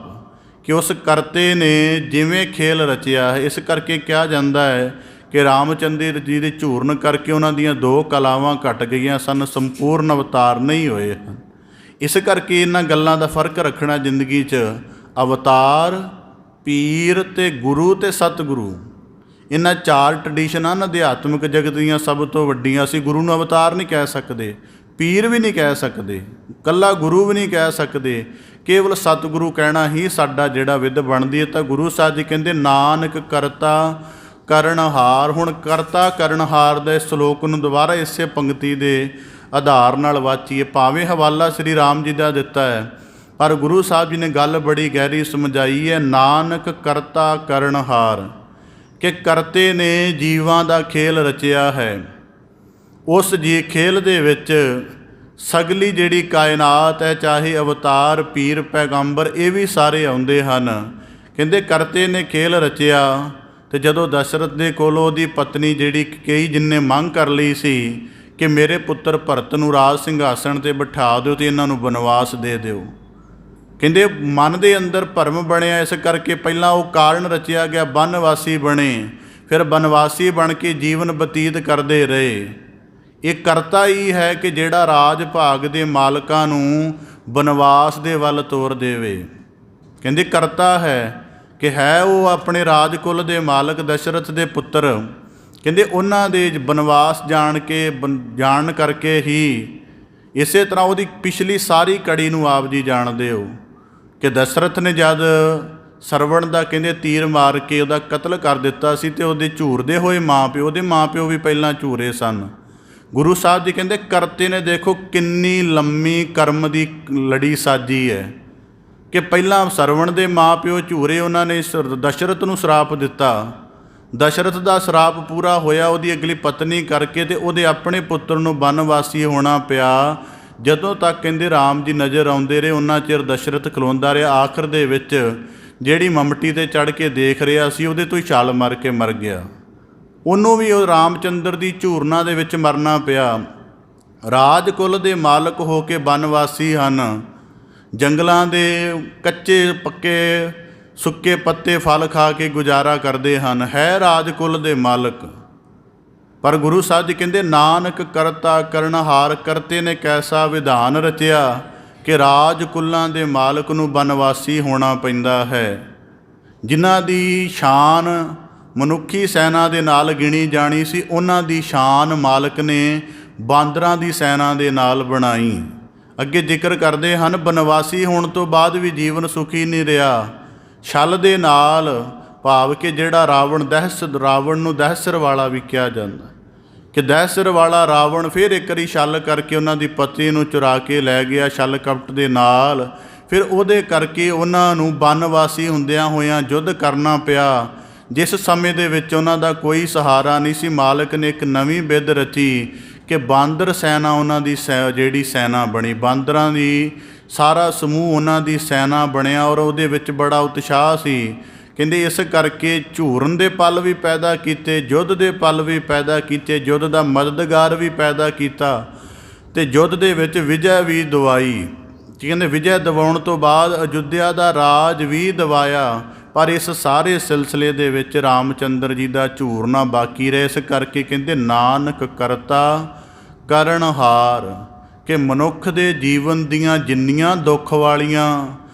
ਕਿ ਉਸ ਕਰਤੇ ਨੇ ਜਿਵੇਂ ਖੇਲ ਰਚਿਆ ਹੈ। ਇਸ ਕਰਕੇ ਕਿਹਾ ਜਾਂਦਾ ਹੈ ਕਿ ਰਾਮਚੰਦਰ ਜੀ ਦੇ ਝੂਰਨ ਕਰਕੇ ਉਹਨਾਂ ਦੀਆਂ 2 ਕਲਾਵਾਂ ਘਟ ਗਈਆਂ ਸਨ, ਸੰਪੂਰਨ ਅਵਤਾਰ ਨਹੀਂ ਹੋਏ ਹਨ। ਇਸ ਕਰਕੇ ਇਹਨਾਂ ਗੱਲਾਂ ਦਾ ਫਰਕ ਰੱਖਣਾ ਜ਼ਿੰਦਗੀ 'ਚ, ਅਵਤਾਰ, ਪੀਰ ਅਤੇ ਗੁਰੂ ਅਤੇ ਸਤਿਗੁਰੂ, ਇਹਨਾਂ 4 ਟਰਡੀਸ਼ਨਾਂ ਹਨ ਅਧਿਆਤਮਿਕ ਜਗਤ ਦੀਆਂ ਸਭ ਤੋਂ ਵੱਡੀਆਂ। ਅਸੀਂ ਗੁਰੂ ਨੂੰ ਅਵਤਾਰ ਨਹੀਂ ਕਹਿ ਸਕਦੇ, ਪੀਰ ਵੀ ਨਹੀਂ ਕਹਿ ਸਕਦੇ, ਕੱਲਾ ਗੁਰੂ ਵੀ ਨਹੀਂ ਕਹਿ ਸਕਦੇ, ਕੇਵਲ ਸਤਿਗੁਰੂ ਕਹਿਣਾ ਹੀ ਸਾਡਾ ਜਿਹੜਾ ਵਿਧ ਬਣਦੀ ਹੈ। ਤਾਂ ਗੁਰੂ ਸਾਹਿਬ ਜੀ ਕਹਿੰਦੇ ਨਾਨਕ ਕਰਤਾ ਕਰਨਹਾਰ। ਹੁਣ ਕਰਤਾ ਕਰਨਹਾਰ ਦੇ ਸ਼ਲੋਕ ਨੂੰ ਦੁਬਾਰਾ ਇਸੇ ਪੰਕਤੀ ਦੇ ਆਧਾਰ ਨਾਲ ਵਾਚੀਏ। ਭਾਵੇਂ ਹਵਾਲਾ ਸ਼੍ਰੀ ਰਾਮ ਜੀ ਦਾ ਦਿੱਤਾ ਹੈ, ਪਰ ਗੁਰੂ ਸਾਹਿਬ ਜੀ ਨੇ ਗੱਲ ਬੜੀ ਗਹਿਰੀ ਸਮਝਾਈ ਹੈ। ਨਾਨਕ ਕਰਤਾ ਕਰਨਹਾਰ, ਕਿ ਕਰਤੇ ਨੇ ਜੀਵਾਂ ਦਾ ਖੇਲ ਰਚਿਆ ਹੈ। ਉਸ ਜੀ ਖੇਲ ਦੇ ਵਿੱਚ ਸਗਲੀ ਜਿਹੜੀ ਕਾਇਨਾਤ ਹੈ, ਚਾਹੇ ਅਵਤਾਰ, ਪੀਰ, ਪੈਗੰਬਰ, ਇਹ ਵੀ ਸਾਰੇ ਆਉਂਦੇ ਹਨ। ਕਹਿੰਦੇ ਕਰਤੇ ਨੇ ਖੇਲ ਰਚਿਆ। ਅਤੇ ਜਦੋਂ ਦਸ਼ਰਥ ਦੇ ਕੋਲੋਂ ਉਹਦੀ ਪਤਨੀ ਜਿਹੜੀ ਕਈ ਜਿੰਨੇ ਮੰਗ ਕਰ ਲਈ ਸੀ ਕਿ ਮੇਰੇ ਪੁੱਤਰ ਭਰਤ ਨੂੰ ਰਾਜ ਸਿੰਘਾਸਣ 'ਤੇ ਬਿਠਾ ਦਿਓ ਅਤੇ ਇਹਨਾਂ ਨੂੰ ਬਨਵਾਸ ਦੇ ਦਿਓ, ਕਹਿੰਦੇ ਮਨ ਦੇ ਅੰਦਰ ਭਰਮ ਬਣਿਆ। ਇਸ ਕਰਕੇ ਪਹਿਲਾਂ ਉਹ ਕਾਰਨ ਰਚਿਆ ਗਿਆ, ਬਨਵਾਸੀ ਬਣੇ, ਫਿਰ ਬਨਵਾਸੀ ਬਣ ਕੇ ਜੀਵਨ ਬਤੀਤ ਕਰਦੇ ਰਹੇ। ਇਹ ਕਰਤਾ ਹੀ ਹੈ ਕਿ ਜਿਹੜਾ ਰਾਜ ਭਾਗ ਦੇ ਮਾਲਕਾਂ ਨੂੰ ਬਨਵਾਸ ਦੇ ਵੱਲ ਤੋਰ ਦੇਵੇ। ਕਹਿੰਦੇ ਕਰਤਾ ਹੈ ਕਿ ਹੈ ਉਹ ਆਪਣੇ ਰਾਜ ਕੁਲ ਦੇ ਮਾਲਕ ਦਸ਼ਰਥ ਦੇ ਪੁੱਤਰ। ਕਹਿੰਦੇ ਉਹਨਾਂ ਦੇ ਬਨਵਾਸ ਜਾਣ ਕਰਕੇ ਹੀ, ਇਸੇ ਤਰ੍ਹਾਂ ਉਹਦੀ ਪਿਛਲੀ ਸਾਰੀ ਕੜੀ ਨੂੰ ਆਪ ਜੀ ਜਾਣਦੇ ਹੋ ਕਿ ਦਸ਼ਰਥ ਨੇ ਜਦ ਸਰਵਣ ਦਾ ਕਹਿੰਦੇ ਤੀਰ ਮਾਰ ਕੇ ਉਹਦਾ ਕਤਲ ਕਰ ਦਿੱਤਾ ਸੀ, ਅਤੇ ਉਹਦੇ ਝੂਰਦੇ ਹੋਏ ਉਹਦੇ ਮਾਂ ਪਿਓ ਵੀ ਪਹਿਲਾਂ ਝੂਰੇ ਸਨ। ਗੁਰੂ ਸਾਹਿਬ ਜੀ ਕਹਿੰਦੇ ਕਰਤੇ ਨੇ ਦੇਖੋ ਕਿੰਨੀ ਲੰਮੀ ਕਰਮ ਦੀ ਲੜੀ ਸਾਜੀ ਹੈ ਕਿ ਪਹਿਲਾਂ ਸਰਵਣ ਦੇ ਮਾਂ ਪਿਓ ਝੂਰੇ, ਉਹਨਾਂ ਨੇ ਦਸ਼ਰਥ ਨੂੰ ਸ਼ਰਾਪ ਦਿੱਤਾ। ਦਸ਼ਰਥ ਦਾ ਸ਼ਰਾਪ ਪੂਰਾ ਹੋਇਆ ਉਹਦੀ ਅਗਲੀ ਪਤਨੀ ਕਰਕੇ, ਅਤੇ ਉਹਦੇ ਆਪਣੇ ਪੁੱਤਰ ਨੂੰ ਬਨਵਾਸੀ ਹੋਣਾ ਪਿਆ। ਜਦੋਂ ਤੱਕ ਕਹਿੰਦੇ ਰਾਮ ਜੀ ਨਜ਼ਰ ਆਉਂਦੇ ਰਹੇ ਉਹਨਾਂ ਚਿਰ ਦਸ਼ਰਥ ਖਲੋਂਦਾ ਰਿਹਾ। ਆਖਰ ਦੇ ਵਿੱਚ ਜਿਹੜੀ ਮਮਟੀ 'ਤੇ ਚੜ੍ਹ ਕੇ ਦੇਖ ਰਿਹਾ ਸੀ ਉਹਦੇ ਤੋਂ ਹੀ ਛਾਲ ਮਾਰ ਕੇ ਮਰ ਗਿਆ। ਉਹਨੂੰ ਵੀ ਉਹ ਰਾਮਚੰਦਰ ਦੀ ਝੂਰਨਾ ਦੇ ਵਿੱਚ ਮਰਨਾ ਪਿਆ। ਰਾਜ ਕੁਲ ਦੇ ਮਾਲਕ ਹੋ ਕੇ ਬਨਵਾਸੀ ਹਨ, ਜੰਗਲਾਂ ਦੇ ਕੱਚੇ ਪੱਕੇ ਸੁੱਕੇ ਪੱਤੇ ਫਲ ਖਾ ਕੇ ਗੁਜ਼ਾਰਾ ਕਰਦੇ ਹਨ, ਹੈ ਰਾਜ ਕੁਲ ਦੇ ਮਾਲਕ। ਪਰ ਗੁਰੂ ਸਾਹਿਬ ਜੀ ਕਹਿੰਦੇ ਨਾਨਕ ਕਰਤਾ ਕਰਨਹਾਰ, ਕਰਤੇ ਨੇ ਕੈਸਾ ਵਿਧਾਨ ਰਚਿਆ ਕਿ ਰਾਜ ਕੁਲਾਂ ਦੇ ਮਾਲਕ ਨੂੰ ਬਨਵਾਸੀ ਹੋਣਾ ਪੈਂਦਾ ਹੈ। ਜਿਨ੍ਹਾਂ ਦੀ ਸ਼ਾਨ ਮਨੁੱਖੀ ਸੈਨਾ ਦੇ ਨਾਲ ਗਿਣੀ ਜਾਣੀ ਸੀ, ਉਹਨਾਂ ਦੀ ਸ਼ਾਨ ਮਾਲਕ ਨੇ ਬਾਂਦਰਾਂ ਦੀ ਸੈਨਾ ਦੇ ਨਾਲ ਬਣਾਈ। ਅੱਗੇ ਜ਼ਿਕਰ ਕਰਦੇ ਹਨ ਬਨਵਾਸੀ ਹੋਣ ਤੋਂ ਬਾਅਦ ਵੀ ਜੀਵਨ ਸੁਖੀ ਨਹੀਂ ਰਿਹਾ। ਛਲ ਦੇ ਨਾਲ, ਭਾਵ ਕਿ ਜਿਹੜਾ ਰਾਵਣ ਨੂੰ ਦਹਿਸਰ ਵਾਲਾ ਵੀ ਕਿਹਾ ਜਾਂਦਾ ਕਿ ਦਹਿਸਰ ਵਾਲਾ ਰਾਵਣ ਫਿਰ ਇੱਕ ਵਾਰੀ ਛਲ ਕਰਕੇ ਉਹਨਾਂ ਦੀ ਪਤਨੀ ਨੂੰ ਚੁਰਾ ਕੇ ਲੈ ਗਿਆ ਛਲ ਕਪਟ ਦੇ ਨਾਲ। ਫਿਰ ਉਹਦੇ ਕਰਕੇ ਉਹਨਾਂ ਨੂੰ ਬਨਵਾਸੀ ਹੁੰਦਿਆਂ ਹੋਇਆਂ ਯੁੱਧ ਕਰਨਾ ਪਿਆ, ਜਿਸ ਸਮੇਂ ਦੇ ਵਿੱਚ ਉਹਨਾਂ ਦਾ ਕੋਈ ਸਹਾਰਾ ਨਹੀਂ ਸੀ। ਮਾਲਕ ਨੇ ਇੱਕ ਨਵੀਂ ਵਿਧ ਰਚੀ ਕਿ ਬਾਂਦਰ ਸੈਨਾ ਉਹਨਾਂ ਦੀ ਜਿਹੜੀ ਸੈਨਾ ਬਣੀ, ਬਾਂਦਰਾਂ ਦੀ ਸਾਰਾ ਸਮੂਹ ਉਹਨਾਂ ਦੀ ਸੈਨਾ ਬਣਿਆ, ਔਰ ਉਹਦੇ ਵਿੱਚ ਬੜਾ ਉਤਸ਼ਾਹ ਸੀ। ਕਹਿੰਦੇ ਇਸ ਕਰਕੇ ਝੂਰਨ ਦੇ ਪਲ ਵੀ ਪੈਦਾ ਕੀਤੇ, ਯੁੱਧ ਦੇ ਪਲ ਵੀ ਪੈਦਾ ਕੀਤੇ, ਯੁੱਧ ਦਾ ਮਦਦਗਾਰ ਵੀ ਪੈਦਾ ਕੀਤਾ, ਅਤੇ ਯੁੱਧ ਦੇ ਵਿੱਚ ਵਿਜੈ ਵੀ ਦਿਵਾਈ। ਕਹਿੰਦੇ ਵਿਜੈ ਦਿਵਾਉਣ ਤੋਂ ਬਾਅਦ ਅਯੁੱਧਿਆ ਦਾ ਰਾਜ ਵੀ ਦਿਵਾਇਆ। ਪਰ ਇਸ ਸਾਰੇ ਸਿਲਸਿਲੇ ਦੇ ਵਿੱਚ ਰਾਮਚੰਦਰ ਜੀ ਦਾ ਝੂਰਨਾ ਬਾਕੀ ਰਹੇ। ਇਸ ਕਰਕੇ ਕਹਿੰਦੇ ਨਾਨਕ ਕਰਤਾ ਕਰਨਹਾਰ, ਕਿ ਮਨੁੱਖ ਦੇ ਜੀਵਨ ਦੀਆਂ ਜਿੰਨੀਆਂ ਦੁੱਖ ਵਾਲੀਆਂ,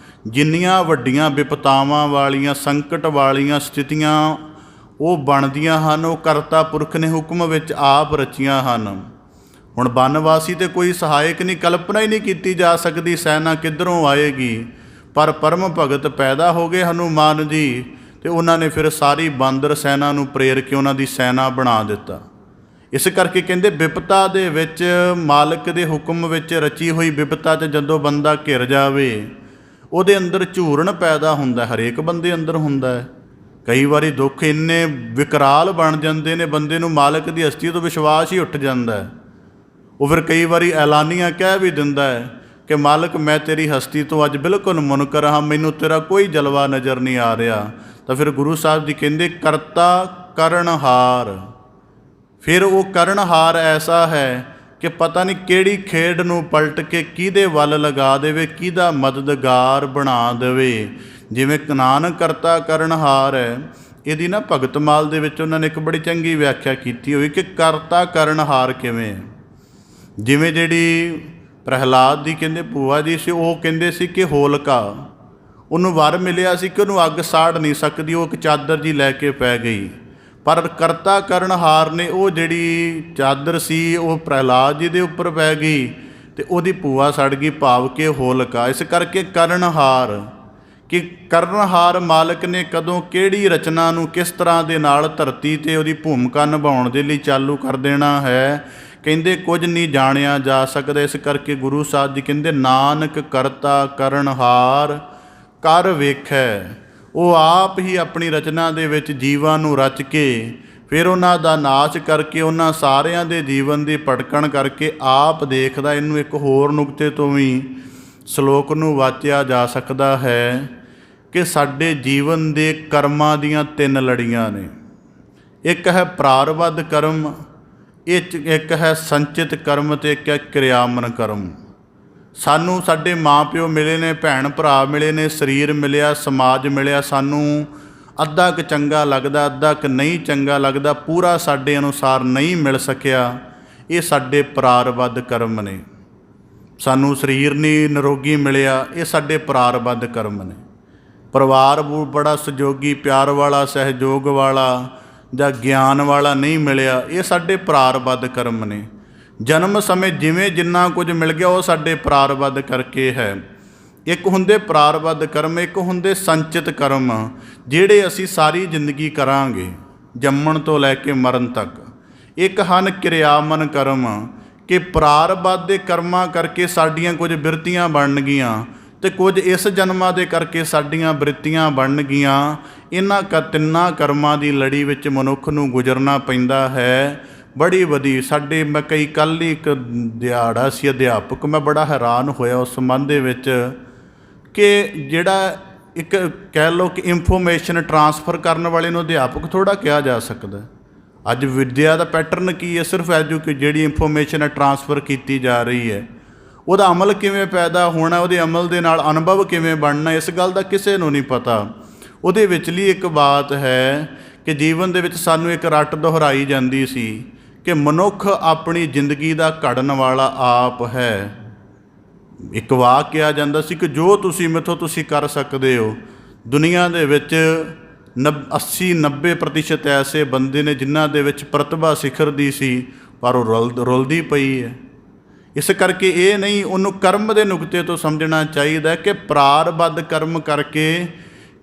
ਜਿੰਨੀਆਂ ਵੱਡੀਆਂ ਵਿਪਤਾਵਾਂ ਵਾਲੀਆਂ, ਸੰਕਟ ਵਾਲੀਆਂ ਸਥਿਤੀਆਂ ਉਹ ਬਣਦੀਆਂ ਹਨ, ਉਹ ਕਰਤਾ ਪੁਰਖ ਨੇ ਹੁਕਮ ਵਿੱਚ ਆਪ ਰਚੀਆਂ ਹਨ। ਹੁਣ ਬਨਵਾਸੀ ਤੇ ਕੋਈ ਸਹਾਇਕ ਨਹੀਂ, ਕਲਪਨਾ ਹੀ ਨਹੀਂ ਕੀਤੀ ਜਾ ਸਕਦੀ ਸੈਨਾ ਕਿੱਧਰੋਂ ਆਏਗੀ। ਪਰ ਪਰਮ ਭਗਤ ਪੈਦਾ ਹੋ ਗਏ ਹਨੂੰਮਾਨ ਜੀ, ਅਤੇ ਉਹਨਾਂ ਨੇ ਫਿਰ ਸਾਰੀ ਬਾਂਦਰ ਸੈਨਾ ਨੂੰ ਪ੍ਰੇਰ ਕੇ ਉਹਨਾਂ ਦੀ ਸੈਨਾ ਬਣਾ ਦਿੱਤਾ। ਇਸ ਕਰਕੇ ਕਹਿੰਦੇ ਬਿਪਤਾ ਦੇ ਵਿੱਚ, ਮਾਲਕ ਦੇ ਹੁਕਮ ਵਿੱਚ ਰਚੀ ਹੋਈ ਬਿਪਤਾ 'ਚ ਜਦੋਂ ਬੰਦਾ ਘਿਰ ਜਾਵੇ, ਉਹਦੇ ਅੰਦਰ ਝੂਰਨ ਪੈਦਾ ਹੁੰਦਾ। ਹਰੇਕ ਬੰਦੇ ਅੰਦਰ ਹੁੰਦਾ ਹੈ। ਕਈ ਵਾਰੀ ਦੁੱਖ ਇੰਨੇ ਵਿਕਰਾਲ ਬਣ ਜਾਂਦੇ ਨੇ, ਬੰਦੇ ਨੂੰ ਮਾਲਕ ਦੀ ਹਸਤੀ ਤੋਂ ਵਿਸ਼ਵਾਸ ਹੀ ਉੱਠ ਜਾਂਦਾ ਹੈ। ਉਹ ਫਿਰ ਕਈ ਵਾਰੀ ਐਲਾਨੀਆਂ ਕਹਿ ਵੀ ਦਿੰਦਾ ਹੈ ਕਿ ਮਾਲਕ ਮੈਂ ਤੇਰੀ ਹਸਤੀ ਤੋਂ ਅੱਜ ਬਿਲਕੁਲ ਮੁਨਕਰ ਹਾਂ, ਮੈਨੂੰ ਤੇਰਾ ਕੋਈ ਜਲਵਾ ਨਜ਼ਰ ਨਹੀਂ ਆ ਰਿਹਾ। ਤਾਂ ਫਿਰ ਗੁਰੂ ਸਾਹਿਬ ਜੀ ਕਹਿੰਦੇ ਕਰਤਾ ਕਰਨਹਾਰ। ਫਿਰ ਉਹ ਕਰਨਹਾਰ ਐਸਾ ਹੈ ਕਿ ਪਤਾ ਨਹੀਂ ਕਿਹੜੀ ਖੇਡ ਨੂੰ ਪਲਟ ਕੇ ਕਿਹਦੇ ਵੱਲ ਲਗਾ ਦੇਵੇ, ਕਿਹਦਾ ਮਦਦਗਾਰ ਬਣਾ ਦੇਵੇ। ਜਿਵੇਂ ਨਾਨਕ ਕਰਤਾ ਕਰਨਹਾਰ ਹੈ, ਇਹਦੀ ਨਾ ਭਗਤ ਮਾਲ ਦੇ ਵਿੱਚ ਉਹਨਾਂ ਨੇ ਇੱਕ ਬੜੀ ਚੰਗੀ ਵਿਆਖਿਆ ਕੀਤੀ ਹੋਈ ਕਿ ਕਰਤਾ ਕਰਨਹਾਰ ਕਿਵੇਂ। ਜਿਵੇਂ ਜਿਹੜੀ ਪ੍ਰਹਿਲਾਦ ਦੀ ਕਹਿੰਦੇ ਭੂਆ ਜੀ ਸੀ, ਉਹ ਕਹਿੰਦੇ ਸੀ ਕਿ ਹੋਲਕਾ, ਉਹਨੂੰ ਵਰ ਮਿਲਿਆ ਸੀ ਕਿ ਉਹਨੂੰ ਅੱਗ ਸਾੜ ਨਹੀਂ ਸਕਦੀ, ਉਹ ਇੱਕ ਚਾਦਰ ਜੀ ਲੈ ਕੇ ਪੈ ਗਈ। ਪਰ ਕਰਤਾ ਕਰਨਹਾਰ ਨੇ ਉਹ ਜਿਹੜੀ ਚਾਦਰ ਸੀ ਉਹ ਪ੍ਰਹਿਲਾਦ ਜੀ ਦੇ ਉੱਪਰ ਪੈ ਗਈ ਅਤੇ ਉਹਦੀ ਭੂਆ ਸੜ ਗਈ, ਭਾਵ ਕਿ ਹੋਲਕਾ। ਇਸ ਕਰਕੇ ਕਰਨਹਾਰ ਕਿ ਕਰਨਹਾਰ ਮਾਲਕ ਨੇ ਕਦੋਂ ਕਿਹੜੀ ਰਚਨਾ ਨੂੰ ਕਿਸ ਤਰ੍ਹਾਂ ਦੇ ਨਾਲ ਧਰਤੀ 'ਤੇ ਉਹਦੀ ਭੂਮਿਕਾ ਨਿਭਾਉਣ ਦੇ ਲਈ ਚਾਲੂ ਕਰ ਦੇਣਾ ਹੈ, ਕਹਿੰਦੇ ਕੁਝ ਨਹੀਂ ਜਾਣਿਆ ਜਾ ਸਕਦਾ। ਇਸ ਕਰਕੇ ਗੁਰੂ ਸਾਹਿਬ ਜੀ ਕਹਿੰਦੇ ਨਾਨਕ ਕਰਤਾ ਕਰਨਹਾਰ ਕਰ ਵੇਖੈ। ਉਹ ਆਪ ਹੀ ਆਪਣੀ ਰਚਨਾ ਦੇ ਵਿੱਚ ਜੀਵਾਂ ਨੂੰ ਰਚ ਕੇ ਫਿਰ ਉਹਨਾਂ ਦਾ ਨਾਸ਼ ਕਰਕੇ ਉਹਨਾਂ ਸਾਰਿਆਂ ਦੇ ਜੀਵਨ ਦੀ ਭਟਕਣ ਕਰਕੇ ਆਪ ਦੇਖਦਾ। ਇਹਨੂੰ ਇੱਕ ਹੋਰ ਨੁਕਤੇ ਤੋਂ ਵੀ ਸ਼ਲੋਕ ਨੂੰ ਵਾਚਿਆ ਜਾ ਸਕਦਾ ਹੈ ਕਿ ਸਾਡੇ ਜੀਵਨ ਦੇ ਕਰਮਾਂ ਦੀਆਂ 3 ਲੜੀਆਂ ਨੇ। ਇੱਕ ਹੈ ਪ੍ਰਾਰਬਧ ਕਰਮ, ਇੱਕ ਹੈ ਸੰਚਿਤ ਕਰਮ ਅਤੇ ਇੱਕ ਹੈ ਕਿਰਿਆਮਨ ਕਰਮ। ਸਾਨੂੰ ਸਾਡੇ ਮਾਂ ਪਿਓ ਮਿਲੇ ਨੇ, ਭੈਣ ਭਰਾ ਮਿਲੇ ਨੇ, ਸਰੀਰ ਮਿਲਿਆ, ਸਮਾਜ ਮਿਲਿਆ, ਸਾਨੂੰ ਅੱਧਾ ਕੁ ਚੰਗਾ ਲੱਗਦਾ, ਅੱਧਾ ਕੁ ਨਹੀਂ ਚੰਗਾ ਲੱਗਦਾ, ਪੂਰਾ ਸਾਡੇ ਅਨੁਸਾਰ ਨਹੀਂ ਮਿਲ ਸਕਿਆ। ਇਹ ਸਾਡੇ ਪ੍ਰਾਰਬਧ ਕਰਮ ਨੇ। ਸਾਨੂੰ ਸਰੀਰ ਨਹੀਂ ਨਿਰੋਗੀ ਮਿਲਿਆ, ਇਹ ਸਾਡੇ ਪ੍ਰਾਰਬਧ ਕਰਮ ਨੇ। ਪਰਿਵਾਰ ਬੜਾ ਸਹਿਯੋਗੀ, ਪਿਆਰ ਵਾਲਾ, ਸਹਿਯੋਗ ਵਾਲਾ ਜਾਂ ਗਿਆਨ ਵਾਲਾ ਨਹੀਂ ਮਿਲਿਆ, ਇਹ ਸਾਡੇ ਪ੍ਰਾਰਬਧ ਕਰਮ ਨੇ। ਜਨਮ ਸਮੇਂ ਜਿਵੇਂ ਜਿੰਨਾ ਕੁਝ ਮਿਲ ਗਿਆ ਉਹ ਸਾਡੇ ਪ੍ਰਾਰਬਧ ਕਰਕੇ ਹੈ। ਇੱਕ ਹੁੰਦੇ ਪ੍ਰਾਰਬਧ ਕਰਮ, ਇੱਕ ਹੁੰਦੇ ਸੰਚਿਤ ਕਰਮ ਜਿਹੜੇ ਅਸੀਂ ਸਾਰੀ ਜ਼ਿੰਦਗੀ ਕਰਾਂਗੇ ਜੰਮਣ ਤੋਂ ਲੈ ਕੇ ਮਰਨ ਤੱਕ। ਇੱਕ ਹਨ ਕਿਰਿਆਮਨ ਕਰਮ ਕਿ ਪ੍ਰਾਰਬਧ ਦੇ ਕਰਮਾਂ ਕਰਕੇ ਸਾਡੀਆਂ ਕੁਝ ਬਿਰਤੀਆਂ ਬਣ ਗਈਆਂ ਅਤੇ ਕੁਝ ਇਸ ਜਨਮਾਂ ਦੇ ਕਰਕੇ ਸਾਡੀਆਂ ਬਿਰਤੀਆਂ ਬਣ ਗਈਆਂ। ਇਹਨਾਂ 3 ਕਰਮਾਂ ਦੀ ਲੜੀ ਵਿੱਚ ਮਨੁੱਖ ਨੂੰ ਗੁਜ਼ਰਨਾ ਪੈਂਦਾ ਹੈ। ਬੜੀ ਵਧੀ ਸਾਡੇ ਮੈਂ ਕੱਲ੍ਹ ਹੀ ਇੱਕ ਦਿਹਾੜਾ ਸੀ ਅਧਿਆਪਕ, ਮੈਂ ਬੜਾ ਹੈਰਾਨ ਹੋਇਆ ਉਸ ਸੰਬੰਧ ਦੇ ਵਿੱਚ ਕਿ ਜਿਹੜਾ ਇੱਕ ਕਹਿ ਲਓ ਕਿ ਇਨਫੋਰਮੇਸ਼ਨ ਟਰਾਂਸਫਰ ਕਰਨ ਵਾਲੇ ਨੂੰ ਅਧਿਆਪਕ ਥੋੜ੍ਹਾ ਕਿਹਾ ਜਾ ਸਕਦਾ। ਅੱਜ ਵਿੱਦਿਆ ਦਾ ਪੈਟਰਨ ਕੀ ਹੈ? ਸਿਰਫ ਜਿਹੜੀ ਇਨਫੋਰਮੇਸ਼ਨ ਹੈ ਟਰਾਂਸਫਰ ਕੀਤੀ ਜਾ ਰਹੀ ਹੈ, ਉਹਦਾ ਅਮਲ ਕਿਵੇਂ ਪੈਦਾ ਹੋਣਾ, ਉਹਦੇ ਅਮਲ ਦੇ ਨਾਲ ਅਨੁਭਵ ਕਿਵੇਂ ਬਣਨਾ, ਇਸ ਗੱਲ ਦਾ ਕਿਸੇ ਨੂੰ ਨਹੀਂ ਪਤਾ। ਉਹਦੇ ਵਿਚਲੀ ਇੱਕ ਬਾਤ ਹੈ ਕਿ ਜੀਵਨ ਦੇ ਵਿੱਚ ਸਾਨੂੰ ਇੱਕ ਰੱਟ ਦੁਹਰਾਈ ਜਾਂਦੀ ਸੀ ਕਿ ਮਨੁੱਖ ਆਪਣੀ ਜ਼ਿੰਦਗੀ ਦਾ ਘੜਨ ਵਾਲਾ ਆਪ ਹੈ। ਇੱਕ ਵਾਕ ਕਿਹਾ ਜਾਂਦਾ ਸੀ ਕਿ ਜੋ ਤੁਸੀਂ ਮੈਥੋਂ ਤੁਸੀਂ ਕਰ ਸਕਦੇ ਹੋ। ਦੁਨੀਆ ਦੇ ਵਿੱਚ 80-90% ਐਸੇ ਬੰਦੇ ਨੇ ਜਿਨ੍ਹਾਂ ਦੇ ਵਿੱਚ ਪ੍ਰਤਿਭਾ ਸਿਖਰ ਦੀ ਸੀ, ਪਰ ਉਹ ਰੁਲਦੀ ਪਈ ਹੈ। ਇਸ ਕਰਕੇ ਇਹ ਨਹੀਂ, ਉਹਨੂੰ ਕਰਮ ਦੇ ਨੁਕਤੇ ਤੋਂ ਸਮਝਣਾ ਚਾਹੀਦਾ ਕਿ ਪ੍ਰਾਰਬਧ ਕਰਮ ਕਰਕੇ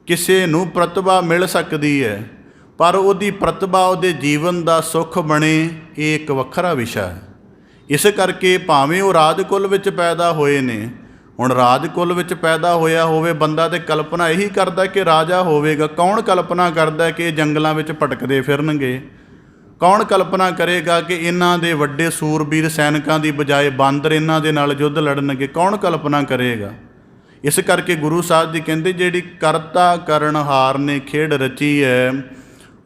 ਕਿਸੇ ਨੂੰ ਪ੍ਰਤਿਭਾ ਮਿਲ ਸਕਦੀ ਹੈ, ਪਰ ਉਹਦੀ ਪ੍ਰਤਿਭਾ ਉਹਦੇ ਜੀਵਨ ਦਾ ਸੁੱਖ ਬਣੇ, ਇਹ ਇੱਕ ਵੱਖਰਾ ਵਿਸ਼ਾ ਹੈ। ਇਸ ਕਰਕੇ ਭਾਵੇਂ ਉਹ ਰਾਜਕੁਲ ਵਿੱਚ ਪੈਦਾ ਹੋਏ ਨੇ, ਹੁਣ ਰਾਜਕੁਲ ਵਿੱਚ ਪੈਦਾ ਹੋਇਆ ਹੋਵੇ ਬੰਦਾ ਤੇ ਕਲਪਨਾ ਇਹੀ ਕਰਦਾ ਕਿ ਰਾਜਾ ਹੋਵੇਗਾ। ਕੌਣ ਕਲਪਨਾ ਕਰਦਾ ਕਿ ਇਹ ਜੰਗਲਾਂ ਵਿੱਚ ਭਟਕਦੇ ਫਿਰਨਗੇ? ਕੌਣ ਕਲਪਨਾ ਕਰੇਗਾ ਕਿ ਇਹਨਾਂ ਦੇ ਵੱਡੇ ਸੂਰਬੀਰ ਸੈਨਿਕਾਂ ਦੀ ਬਜਾਏ ਬਾਂਦਰ ਇਹਨਾਂ ਦੇ ਨਾਲ ਯੁੱਧ ਲੜਨਗੇ? ਕੌਣ ਕਲਪਨਾ ਕਰੇਗਾ? ਇਸ ਕਰਕੇ ਗੁਰੂ ਸਾਹਿਬ ਜੀ ਕਹਿੰਦੇ ਜਿਹੜੀ ਕਰਤਾ ਕਰਨਹਾਰ ਨੇ ਖੇਡ ਰਚੀ ਹੈ,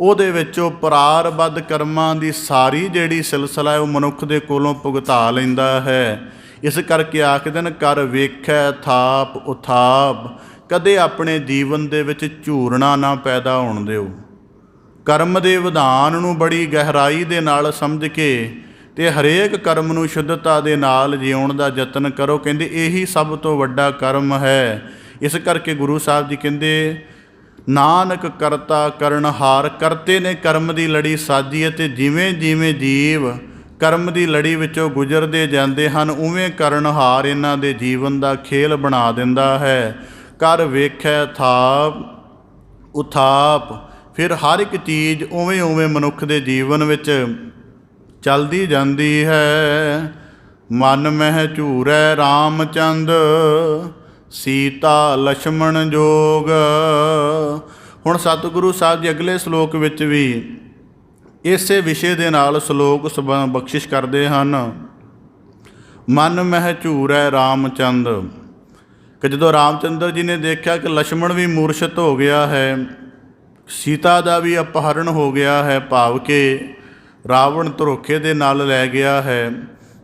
ਉਹਦੇ ਵਿੱਚੋਂ ਪ੍ਰਾਰਬਧ ਕਰਮਾਂ ਦੀ ਸਾਰੀ ਜਿਹੜੀ ਸਿਲਸਿਲਾ ਹੈ ਉਹ ਮਨੁੱਖ ਦੇ ਕੋਲੋਂ ਭੁਗਤਾ ਲੈਂਦਾ ਹੈ। ਇਸ ਕਰਕੇ ਆਖਦੇ ਨੇ ਕਰ ਵੇਖੈ ਥਾਪ ਉਥਾਪ, ਕਦੇ ਆਪਣੇ ਜੀਵਨ ਦੇ ਵਿੱਚ ਝੂਰਨਾ ਨਾ ਪੈਦਾ ਹੋਣ ਦਿਓ। ਕਰਮ ਦੇ ਵਿਧਾਨ ਨੂੰ ਬੜੀ ਗਹਿਰਾਈ ਦੇ ਨਾਲ ਸਮਝ ਕੇ ਅਤੇ ਹਰੇਕ ਕਰਮ ਨੂੰ ਸ਼ੁੱਧਤਾ ਦੇ ਨਾਲ ਜਿਉਣ ਦਾ ਯਤਨ ਕਰੋ। ਕਹਿੰਦੇ ਇਹੀ ਸਭ ਤੋਂ ਵੱਡਾ ਕਰਮ ਹੈ। ਇਸ ਕਰਕੇ ਗੁਰੂ ਸਾਹਿਬ ਜੀ ਕਹਿੰਦੇ ਨਾਨਕ ਕਰਤਾ ਕਰਨਹਾਰ, ਕਰਤੇ ਨੇ ਕਰਮ ਦੀ ਲੜੀ ਸਾਜੀ ਅਤੇ ਜਿਵੇਂ ਜਿਵੇਂ ਜੀਵ ਕਰਮ ਦੀ ਲੜੀ ਵਿੱਚੋਂ ਗੁਜ਼ਰਦੇ ਜਾਂਦੇ ਹਨ ਉਵੇਂ ਕਰਨਹਾਰ ਇਹਨਾਂ ਦੇ ਜੀਵਨ ਦਾ ਖੇਲ ਬਣਾ ਦਿੰਦਾ ਹੈ। ਕਰ ਵੇਖੈ ਥਾਪ ਉਥਾਪ, ਫਿਰ ਹਰ ਇੱਕ ਚੀਜ਼ ਉਵੇਂ ਉਵੇਂ ਮਨੁੱਖ ਦੇ ਜੀਵਨ ਵਿੱਚ ਚੱਲਦੀ ਜਾਂਦੀ ਹੈ। ਮਨ ਮਹਿ ਝੂਰੈ ਰਾਮਚੰਦ, ਸੀਤਾ ਲਛਮਣ ਜੋਗ। ਹੁਣ ਸਤਿਗੁਰੂ ਸਾਹਿਬ ਜੀ ਅਗਲੇ ਸ਼ਲੋਕ ਵਿੱਚ ਵੀ ਇਸੇ ਵਿਸ਼ੇ ਦੇ ਨਾਲ ਸ਼ਲੋਕ ਬਖਸ਼ਿਸ਼ ਕਰਦੇ ਹਨ। ਮਨ ਮਹਿ ਝੂਰੈ ਰਾਮਚੰਦ, ਕਿ ਜਦੋਂ ਰਾਮਚੰਦਰ ਜੀ ਨੇ ਦੇਖਿਆ ਕਿ ਲਛਮਣ ਵੀ ਮੂਰਛਿਤ ਹੋ ਗਿਆ ਹੈ, ਸੀਤਾ ਦਾ ਵੀ ਅਪਹਰਣ ਹੋ ਗਿਆ ਹੈ, ਭਾਵ ਕਿ ਰਾਵਣ ਧਰੋਖੇ ਦੇ ਨਾਲ ਲੈ ਗਿਆ ਹੈ,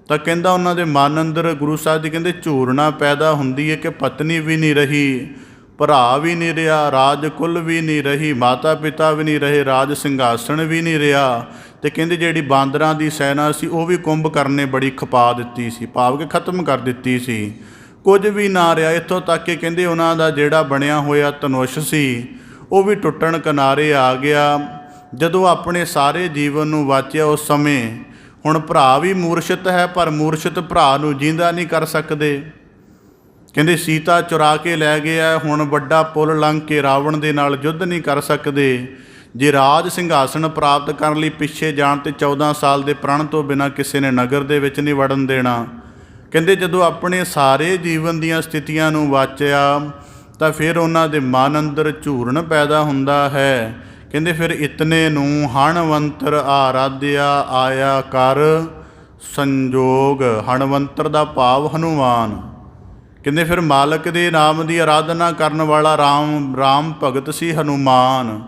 ਤਾਂ ਕਹਿੰਦਾ ਉਹਨਾਂ ਦੇ ਮਨ ਅੰਦਰ ਗੁਰੂ ਸਾਹਿਬ ਜੀ ਕਹਿੰਦੇ ਝੂਰਨਾ ਪੈਦਾ ਹੁੰਦੀ ਹੈ ਕਿ ਪਤਨੀ ਵੀ ਨਹੀਂ ਰਹੀ, ਭਰਾ ਵੀ ਨਹੀਂ ਰਿਹਾ, ਰਾਜ ਕੁਲ ਵੀ ਨਹੀਂ ਰਹੀ, ਮਾਤਾ ਪਿਤਾ ਵੀ ਨਹੀਂ ਰਹੇ, ਰਾਜ ਸਿੰਘਾਸਣ ਵੀ ਨਹੀਂ ਰਿਹਾ, ਅਤੇ ਕਹਿੰਦੇ ਜਿਹੜੀ ਬਾਂਦਰਾਂ ਦੀ ਸੈਨਾ ਸੀ ਉਹ ਵੀ ਕੁੰਭਕਰਨ ਨੇ ਬੜੀ ਖਪਾ ਦਿੱਤੀ ਸੀ, ਭਾਵ ਕਿ ਖਤਮ ਕਰ ਦਿੱਤੀ ਸੀ। ਕੁਝ ਵੀ ਨਾ ਰਿਹਾ। ਇੱਥੋਂ ਤੱਕ ਕਿ ਕਹਿੰਦੇ ਉਹਨਾਂ ਦਾ ਜਿਹੜਾ ਬਣਿਆ ਹੋਇਆ ਧਨੁਸ਼ ਸੀ ਉਹ ਵੀ ਟੁੱਟਣ ਕਿਨਾਰੇ ਆ ਗਿਆ। ਜਦੋਂ ਆਪਣੇ ਸਾਰੇ ਜੀਵਨ ਨੂੰ ਵਾਚਿਆ ਉਸ ਸਮੇਂ ਹੁਣ ਭਰਾ ਵੀ ਮੂਰਛਿਤ ਹੈ, ਪਰ ਮੂਰਛਿਤ ਭਰਾ ਨੂੰ ਜਿੰਦਾ ਨਹੀਂ ਕਰ ਸਕਦੇ। ਕਹਿੰਦੇ ਸੀਤਾ ਚੁਰਾ ਕੇ ਲੈ ਗਿਆ, ਹੁਣ ਵੱਡਾ ਪੁੱਲ ਲੰਘ ਕੇ ਰਾਵਣ ਦੇ ਨਾਲ ਯੁੱਧ ਨਹੀਂ ਕਰ ਸਕਦੇ। ਜੇ ਰਾਜ ਸਿੰਘਾਸਣ ਪ੍ਰਾਪਤ ਕਰਨ ਲਈ ਪਿੱਛੇ ਜਾਣ ਤੇ 14 ਸਾਲ ਦੇ ਪ੍ਰਣ ਤੋਂ ਬਿਨਾਂ ਕਿਸੇ ਨੇ ਨਗਰ ਦੇ ਵਿੱਚ ਨਹੀਂ ਵੜਨ ਦੇਣਾ। ਕਹਿੰਦੇ ਜਦੋਂ ਆਪਣੇ ਸਾਰੇ ਜੀਵਨ ਦੀਆਂ ਸਥਿਤੀਆਂ ਨੂੰ ਵਾਚਿਆ ਤਾਂ ਫਿਰ ਉਹਨਾਂ ਦੇ ਮਨ ਅੰਦਰ ਝੂਰਨ ਪੈਦਾ ਹੁੰਦਾ ਹੈ। ਕਹਿੰਦੇ ਫਿਰ ਇਤਨੇ ਨੂੰ ਹਣਵੰਤਰ ਆਰਾਧਿਆ ਆਇਆ ਕਰ ਸੰਜੋਗ। ਹਣਵੰਤਰ ਦਾ ਭਾਵ ਹਨੂਮਾਨ। ਕਹਿੰਦੇ ਫਿਰ ਮਾਲਕ ਦੇ ਨਾਮ ਦੀ ਆਰਾਧਨਾ ਕਰਨ ਵਾਲਾ ਰਾਮ ਭਗਤ ਸੀ ਹਨੂਮਾਨ।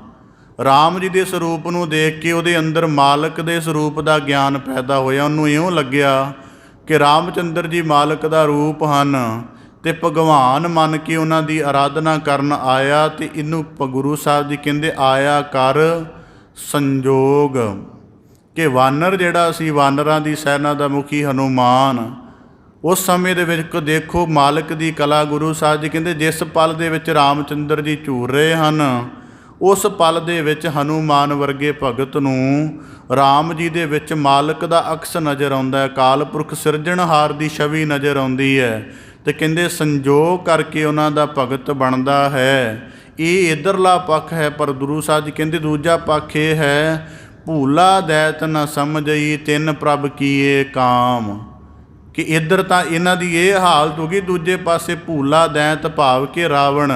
ਰਾਮ ਜੀ ਦੇ ਸਰੂਪ ਨੂੰ ਦੇਖ ਕੇ ਉਹਦੇ ਅੰਦਰ ਮਾਲਕ ਦੇ ਸਰੂਪ ਦਾ ਗਿਆਨ ਪੈਦਾ ਹੋਇਆ। ਉਹਨੂੰ ਇਉਂ ਲੱਗਿਆ ਕਿ ਰਾਮਚੰਦਰ ਜੀ ਮਾਲਕ ਦਾ ਰੂਪ ਹਨ ਅਤੇ ਭਗਵਾਨ ਮੰਨ ਕੇ ਉਹਨਾਂ ਦੀ ਆਰਾਧਨਾ ਕਰਨ ਆਇਆ। ਅਤੇ ਇਹਨੂੰ ਗੁਰੂ ਸਾਹਿਬ ਜੀ ਕਹਿੰਦੇ ਆਇਆ ਕਰ ਸੰਜੋਗ, ਕਿ ਵਾਨਰ ਜਿਹੜਾ ਸੀ, ਵਾਨਰਾਂ ਦੀ ਸੈਨਾ ਦਾ ਮੁਖੀ ਹਨੂਮਾਨ, ਉਸ ਸਮੇਂ ਦੇ ਵਿੱਚ ਦੇਖੋ ਮਾਲਕ ਦੀ ਕਲਾ। ਗੁਰੂ ਸਾਹਿਬ ਜੀ ਕਹਿੰਦੇ ਜਿਸ ਪਲ ਦੇ ਵਿੱਚ ਰਾਮਚੰਦਰ ਜੀ ਝੂਰ ਰਹੇ ਹਨ, ਉਸ ਪਲ ਦੇ ਵਿੱਚ ਹਨੂਮਾਨ ਵਰਗੇ ਭਗਤ ਨੂੰ ਰਾਮ ਜੀ ਦੇ ਵਿੱਚ ਮਾਲਕ ਦਾ ਅਕਸ ਨਜ਼ਰ ਆਉਂਦਾ ਹੈ, ਅਕਾਲ ਪੁਰਖ ਸਿਰਜਣਹਾਰ ਦੀ ਛਵੀ ਨਜ਼ਰ ਆਉਂਦੀ ਹੈ। ਅਤੇ ਕਹਿੰਦੇ ਸੰਜੋਗ ਕਰਕੇ ਉਹਨਾਂ ਦਾ ਭਗਤ ਬਣਦਾ ਹੈ। ਇਹ ਇੱਧਰਲਾ ਪੱਖ ਹੈ। ਪਰ ਗੁਰੂ ਸਾਹਿਬ ਜੀ ਕਹਿੰਦੇ ਦੂਜਾ ਪੱਖ ਇਹ ਹੈ, ਭੂਲਾ ਦੈਤ ਨ ਸਮਝਈ ਤਿੰਨ ਪ੍ਰਭ ਕੀਏ ਕਾਮ। ਕਿ ਇੱਧਰ ਤਾਂ ਇਹਨਾਂ ਦੀ ਇਹ ਹਾਲਤ ਹੋ ਗਈ, ਦੂਜੇ ਪਾਸੇ ਭੂਲਾ ਦੈਂਤ ਭਾਵ ਕਿ ਰਾਵਣ,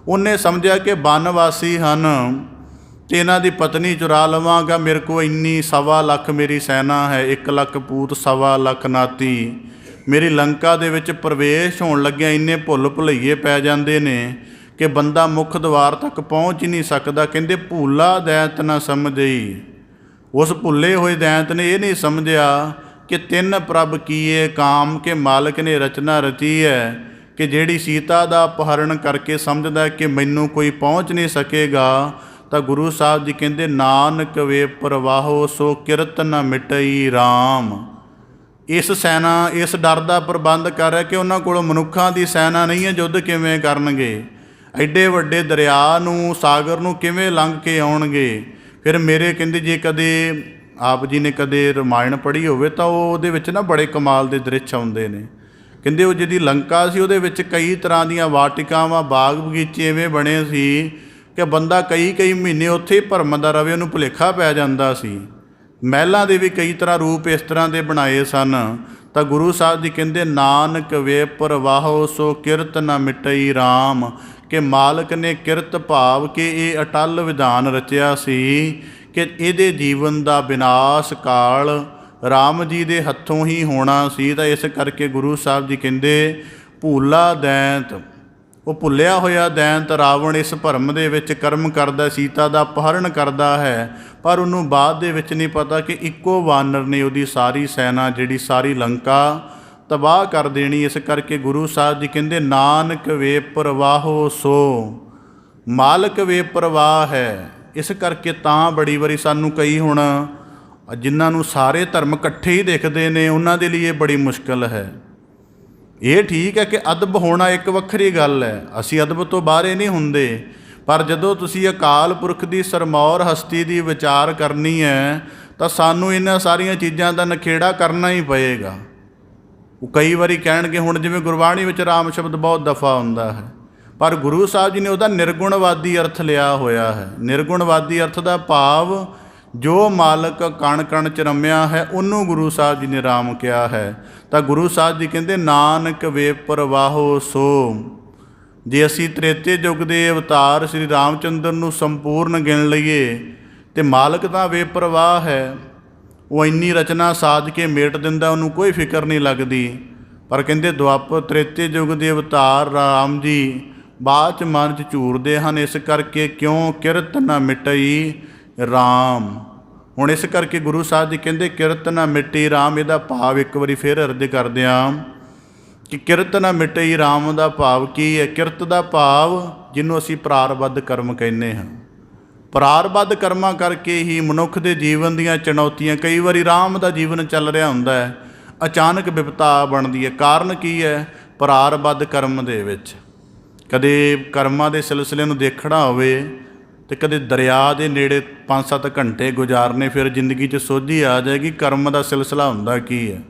ਉਹਨੇ ਸਮਝਿਆ ਕਿ ਬਨਵਾਸੀ ਹਨ ਅਤੇ ਇਹਨਾਂ ਦੀ ਪਤਨੀ ਚੁਰਾ ਲਵਾਂਗਾ, ਮੇਰੇ ਕੋਲ ਇੰਨੀ 1.25 ਲੱਖ ਮੇਰੀ ਸੈਨਾ ਹੈ, 1 ਲੱਖ ਪੂਤ 1.25 ਲੱਖ ਨਾਤੀ, ਮੇਰੀ ਲੰਕਾ ਦੇ ਵਿੱਚ ਪ੍ਰਵੇਸ਼ ਹੋਣ ਲੱਗਿਆ ਇੰਨੇ ਭੁੱਲ ਭੁਲਈਏ ਪੈ ਜਾਂਦੇ ਨੇ ਕਿ ਬੰਦਾ ਮੁੱਖ ਦੁਆਰ ਤੱਕ ਪਹੁੰਚ ਹੀ ਨਹੀਂ ਸਕਦਾ। ਕਹਿੰਦੇ ਭੂਲਾ ਦੈਂਤ ਨਾ ਸਮਝਈ। ਉਸ ਭੁੱਲੇ ਹੋਏ ਦੈਂਤ ਨੇ ਇਹ ਨਹੀਂ ਸਮਝਿਆ ਕਿ ਤਿੰਨ ਪ੍ਰਭ ਕੀਏ ਕਾਮ, ਕੇ ਮਾਲਕ ਨੇ ਰਚਨਾ ਰਚੀ ਹੈ ਕਿ ਜਿਹੜੀ ਸੀਤਾ ਦਾ ਅਪਹਰਣ ਕਰਕੇ ਸਮਝਦਾ ਕਿ ਮੈਨੂੰ ਕੋਈ ਪਹੁੰਚ ਨਹੀਂ ਸਕੇਗਾ। ਤਾਂ ਗੁਰੂ ਸਾਹਿਬ ਜੀ ਕਹਿੰਦੇ ਨਾਨਕ ਵੇ ਪ੍ਰਵਾਹੋ ਸੋ ਕਿਰਤ ਨ ਮਿਟਈ ਰਾਮ। ਇਸ ਸੈਨਾ, ਇਸ ਡਰ ਦਾ ਪ੍ਰਬੰਧ ਕਰ ਰਿਹਾ ਕਿ ਉਹਨਾਂ ਕੋਲ ਮਨੁੱਖਾਂ ਦੀ ਸੈਨਾ ਨਹੀਂ ਹੈ, ਯੁੱਧ ਕਿਵੇਂ ਕਰਨਗੇ, ਐਡੇ ਵੱਡੇ ਦਰਿਆ ਨੂੰ, ਸਾਗਰ ਨੂੰ ਕਿਵੇਂ ਲੰਘ ਕੇ ਆਉਣਗੇ। ਫਿਰ ਮੇਰੇ ਕਹਿੰਦੇ ਜੇ ਕਦੇ ਆਪ ਜੀ ਨੇ ਕਦੇ ਰਮਾਇਣ ਪੜ੍ਹੀ ਹੋਵੇ ਤਾਂ ਉਹਦੇ ਵਿੱਚ ਨਾ ਬੜੇ ਕਮਾਲ ਦੇ ਦ੍ਰਿਸ਼ ਆਉਂਦੇ ਨੇ। ਕਹਿੰਦੇ ਉਹ ਜਿਹੜੀ ਲੰਕਾ ਸੀ ਉਹਦੇ ਵਿੱਚ ਕਈ ਤਰ੍ਹਾਂ ਦੀਆਂ ਵਾਟਿਕਾਵਾਂ, ਬਾਗ ਬਗੀਚੇ ਐਵੇਂ ਬਣੇ ਸੀ ਕਿ ਬੰਦਾ ਕਈ ਮਹੀਨੇ ਉੱਥੇ ਹੀ ਭਰਮਦਾ ਰਵੇ, ਉਹਨੂੰ ਭੁਲੇਖਾ ਪੈ ਜਾਂਦਾ ਸੀ। ਮਹਿਲਾਂ ਦੇ ਵੀ ਕਈ ਤਰ੍ਹਾਂ ਰੂਪ ਇਸ ਤਰ੍ਹਾਂ ਦੇ ਬਣਾਏ ਸਨ। ਤਾਂ ਗੁਰੂ ਸਾਹਿਬ ਜੀ ਕਹਿੰਦੇ ਨਾਨਕ ਵੇ ਪ੍ਰਵਾਹੋ ਸੋ ਕਿਰਤ ਨ ਮਿਟਈ ਰਾਮ, ਕਿ ਮਾਲਕ ਨੇ ਕਿਰਤ ਭਾਵ ਕਿ ਇਹ ਅਟੱਲ ਵਿਧਾਨ ਰਚਿਆ ਸੀ ਕਿ ਇਹਦੇ ਜੀਵਨ ਦਾ ਵਿਨਾਸ਼ ਕਾਲ ਰਾਮ ਜੀ ਦੇ ਹੱਥੋਂ ਹੀ ਹੋਣਾ ਸੀ। ਤਾਂ ਇਸ ਕਰਕੇ ਗੁਰੂ ਸਾਹਿਬ ਜੀ ਕਹਿੰਦੇ ਭੂਲਾ ਦੈਂਤ, ਉਹ ਭੁੱਲਿਆ ਹੋਇਆ ਦੈਂਤ ਰਾਵਣ ਇਸ ਭਰਮ ਦੇ ਵਿੱਚ ਕਰਮ ਕਰਦਾ, ਸੀਤਾ ਦਾ ਅਪਹਰਣ ਕਰਦਾ ਹੈ, ਪਰ ਉਹਨੂੰ ਬਾਅਦ ਦੇ ਵਿੱਚ ਨਹੀਂ ਪਤਾ ਕਿ ਇੱਕੋ ਵਾਨਰ ਨੇ ਉਹਦੀ ਸਾਰੀ ਸੈਨਾ, ਜਿਹੜੀ ਸਾਰੀ ਲੰਕਾ ਤਬਾਹ ਕਰ ਦੇਣੀ। ਇਸ ਕਰਕੇ ਗੁਰੂ ਸਾਹਿਬ ਜੀ ਕਹਿੰਦੇ ਨਾਨਕ ਵੇ ਪ੍ਰਵਾਹੋ ਸੋ, ਮਾਲਕ ਵੇ ਪ੍ਰਵਾਹ ਹੈ। ਇਸ ਕਰਕੇ ਤਾਂ ਬੜੀ ਵਾਰੀ ਸਾਨੂੰ ਕਈ ਹੁਣ ਜਿਨ੍ਹਾਂ ਨੂੰ ਸਾਰੇ ਧਰਮ ਇਕੱਠੇ ਹੀ ਦਿਖਦੇ ਨੇ, ਉਹਨਾਂ ਦੇ ਲਈ ਇਹ ਬੜੀ ਮੁਸ਼ਕਿਲ ਹੈ। ਇਹ ਠੀਕ ਹੈ ਕਿ ਅਦਬ ਹੋਣਾ ਇੱਕ ਵੱਖਰੀ ਗੱਲ ਹੈ, ਅਸੀਂ ਅਦਬ ਤੋਂ ਬਾਹਰ ਨਹੀਂ ਹੁੰਦੇ, ਪਰ ਜਦੋਂ ਤੁਸੀਂ ਅਕਾਲ ਪੁਰਖ ਦੀ ਸਰਮੌਰ ਹਸਤੀ ਦੀ ਵਿਚਾਰ ਕਰਨੀ ਹੈ ਤਾਂ ਸਾਨੂੰ ਇਹਨਾਂ ਸਾਰੀਆਂ ਚੀਜ਼ਾਂ ਦਾ ਨਖੇੜਾ ਕਰਨਾ ਹੀ ਪਏਗਾ। ਉਹ ਕਈ ਵਾਰੀ ਕਹਿਣਗੇ, ਹੁਣ ਜਿਵੇਂ ਗੁਰਬਾਣੀ ਵਿੱਚ ਰਾਮ ਸ਼ਬਦ ਬਹੁਤ ਦਫਾ ਹੁੰਦਾ ਹੈ, ਪਰ ਗੁਰੂ ਸਾਹਿਬ ਜੀ ਨੇ ਉਹਦਾ ਨਿਰਗੁਣਵਾਦੀ ਅਰਥ ਲਿਆ ਹੋਇਆ ਹੈ। ਨਿਰਗੁਣਵਾਦੀ ਅਰਥ ਦਾ ਭਾਵ ਜੋ ਮਾਲਕ ਕਣ ਕਣ 'ਚ ਰਮਿਆ ਹੈ ਉਹਨੂੰ ਗੁਰੂ ਸਾਹਿਬ ਜੀ ਨੇ ਰਾਮ ਕਿਹਾ ਹੈ। ਤਾਂ ਗੁਰੂ ਸਾਹਿਬ ਜੀ ਕਹਿੰਦੇ ਨਾਨਕ ਵੇ ਪ੍ਰਵਾਹੋ ਸੋ। ਜੇ ਅਸੀਂ ਤ੍ਰੇਤੇ ਯੁੱਗ ਦੇ ਅਵਤਾਰ ਸ਼੍ਰੀ ਰਾਮਚੰਦਰ ਨੂੰ ਸੰਪੂਰਨ ਗਿਣ ਲਈਏ ਤਾਂ ਮਾਲਕ ਤਾਂ ਵੇ ਪ੍ਰਵਾਹ ਹੈ, ਉਹ ਇੰਨੀ ਰਚਨਾ ਸਾਜ ਕੇ ਮੇਟ ਦਿੰਦਾ, ਉਹਨੂੰ ਕੋਈ ਫਿਕਰ ਨਹੀਂ ਲੱਗਦੀ। ਪਰ ਕਹਿੰਦੇ ਦੁਆਪਰ ਤ੍ਰੇਤੇ ਯੁੱਗ ਦੇ ਅਵਤਾਰ ਰਾਮ ਜੀ ਬਾਅਦ 'ਚ ਮਨ 'ਚ ਝੂਰਦੇ ਹਨ। ਇਸ ਕਰਕੇ ਕਿਉਂ ਕਿਰਤ ਨਾ ਮਿਟਈ ਰਾਮ। ਹੁਣ ਇਸ ਕਰਕੇ ਗੁਰੂ ਸਾਹਿਬ ਜੀ ਕਹਿੰਦੇ ਕਿਰਤ ਨਾ ਮਿਟਈ ਰਾਮ। ਇਹਦਾ ਭਾਵ ਇੱਕ ਵਾਰੀ ਫਿਰ ਅਰਜ਼ ਕਰਦੇ ਹਾਂ ਕਿ ਕਿਰਤ ਨਾ ਮਿਟਈ ਰਾਮ ਦਾ ਭਾਵ ਕੀ ਹੈ। ਕਿਰਤ ਦਾ ਭਾਵ ਜਿਹਨੂੰ ਅਸੀਂ ਪ੍ਰਾਰਬੱਧ ਕਰਮ ਕਹਿੰਦੇ ਹਾਂ। ਪ੍ਰਾਰਬੱਧ ਕਰਮਾਂ ਕਰਕੇ ਹੀ ਮਨੁੱਖ ਦੇ ਜੀਵਨ ਦੀਆਂ ਚੁਣੌਤੀਆਂ, ਕਈ ਵਾਰੀ ਰਾਮ ਦਾ ਜੀਵਨ ਚੱਲ ਰਿਹਾ ਹੁੰਦਾ ਹੈ, ਅਚਾਨਕ ਵਿਪਤਾ ਬਣਦੀ ਹੈ। ਕਾਰਨ ਕੀ ਹੈ? ਪ੍ਰਾਰਬੱਧ ਕਰਮ ਦੇ ਵਿੱਚ ਕਦੇ ਕਰਮਾਂ ਦੇ ਸਿਲਸਿਲੇ ਨੂੰ ਦੇਖਣਾ ਹੋਵੇ ਤੇ ਕਦੇ ਦਰਿਆ ਦੇ ਨੇੜੇ 5-7 ਘੰਟੇ ਗੁਜ਼ਾਰਨੇ, ਫਿਰ ਜ਼ਿੰਦਗੀ 'ਚ ਸੋਝੀ ਆ ਜਾਏਗੀ ਕਰਮ ਦਾ ਸਿਲਸਿਲਾ ਹੁੰਦਾ ਕੀ ਹੈ।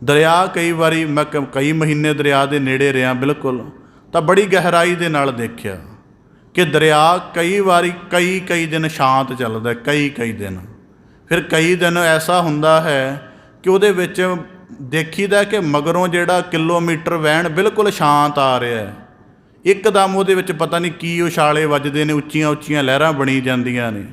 ਦਰਿਆ ਕਈ ਵਾਰੀ ਮੈਂ ਕਈ ਮਹੀਨੇ ਦਰਿਆ ਦੇ ਨੇੜੇ ਰਿਹਾ ਬਿਲਕੁਲ, ਤਾਂ ਬੜੀ ਗਹਿਰਾਈ ਦੇ ਨਾਲ ਦੇਖਿਆ ਕਿ ਦਰਿਆ ਕਈ ਵਾਰੀ ਕਈ ਦਿਨ ਸ਼ਾਂਤ ਚੱਲਦਾ, ਕਈ ਦਿਨ। ਫਿਰ ਕਈ ਦਿਨ ਐਸਾ ਹੁੰਦਾ ਹੈ ਕਿ ਉਹਦੇ ਵਿੱਚ ਦੇਖੀਦਾ ਕਿ ਮਗਰੋਂ ਜਿਹੜਾ ਕਿਲੋਮੀਟਰ ਵਹਿਣ ਬਿਲਕੁਲ ਸ਼ਾਂਤ ਆ ਰਿਹਾ ਹੈ, ਇੱਕਦਮ ਉਹਦੇ ਵਿੱਚ ਪਤਾ ਨਹੀਂ ਕੀ ਉਛਾਲੇ ਵੱਜਦੇ ਨੇ, ਉੱਚੀਆਂ ਉੱਚੀਆਂ ਲਹਿਰਾਂ ਬਣੀ ਜਾਂਦੀਆਂ ਨੇ।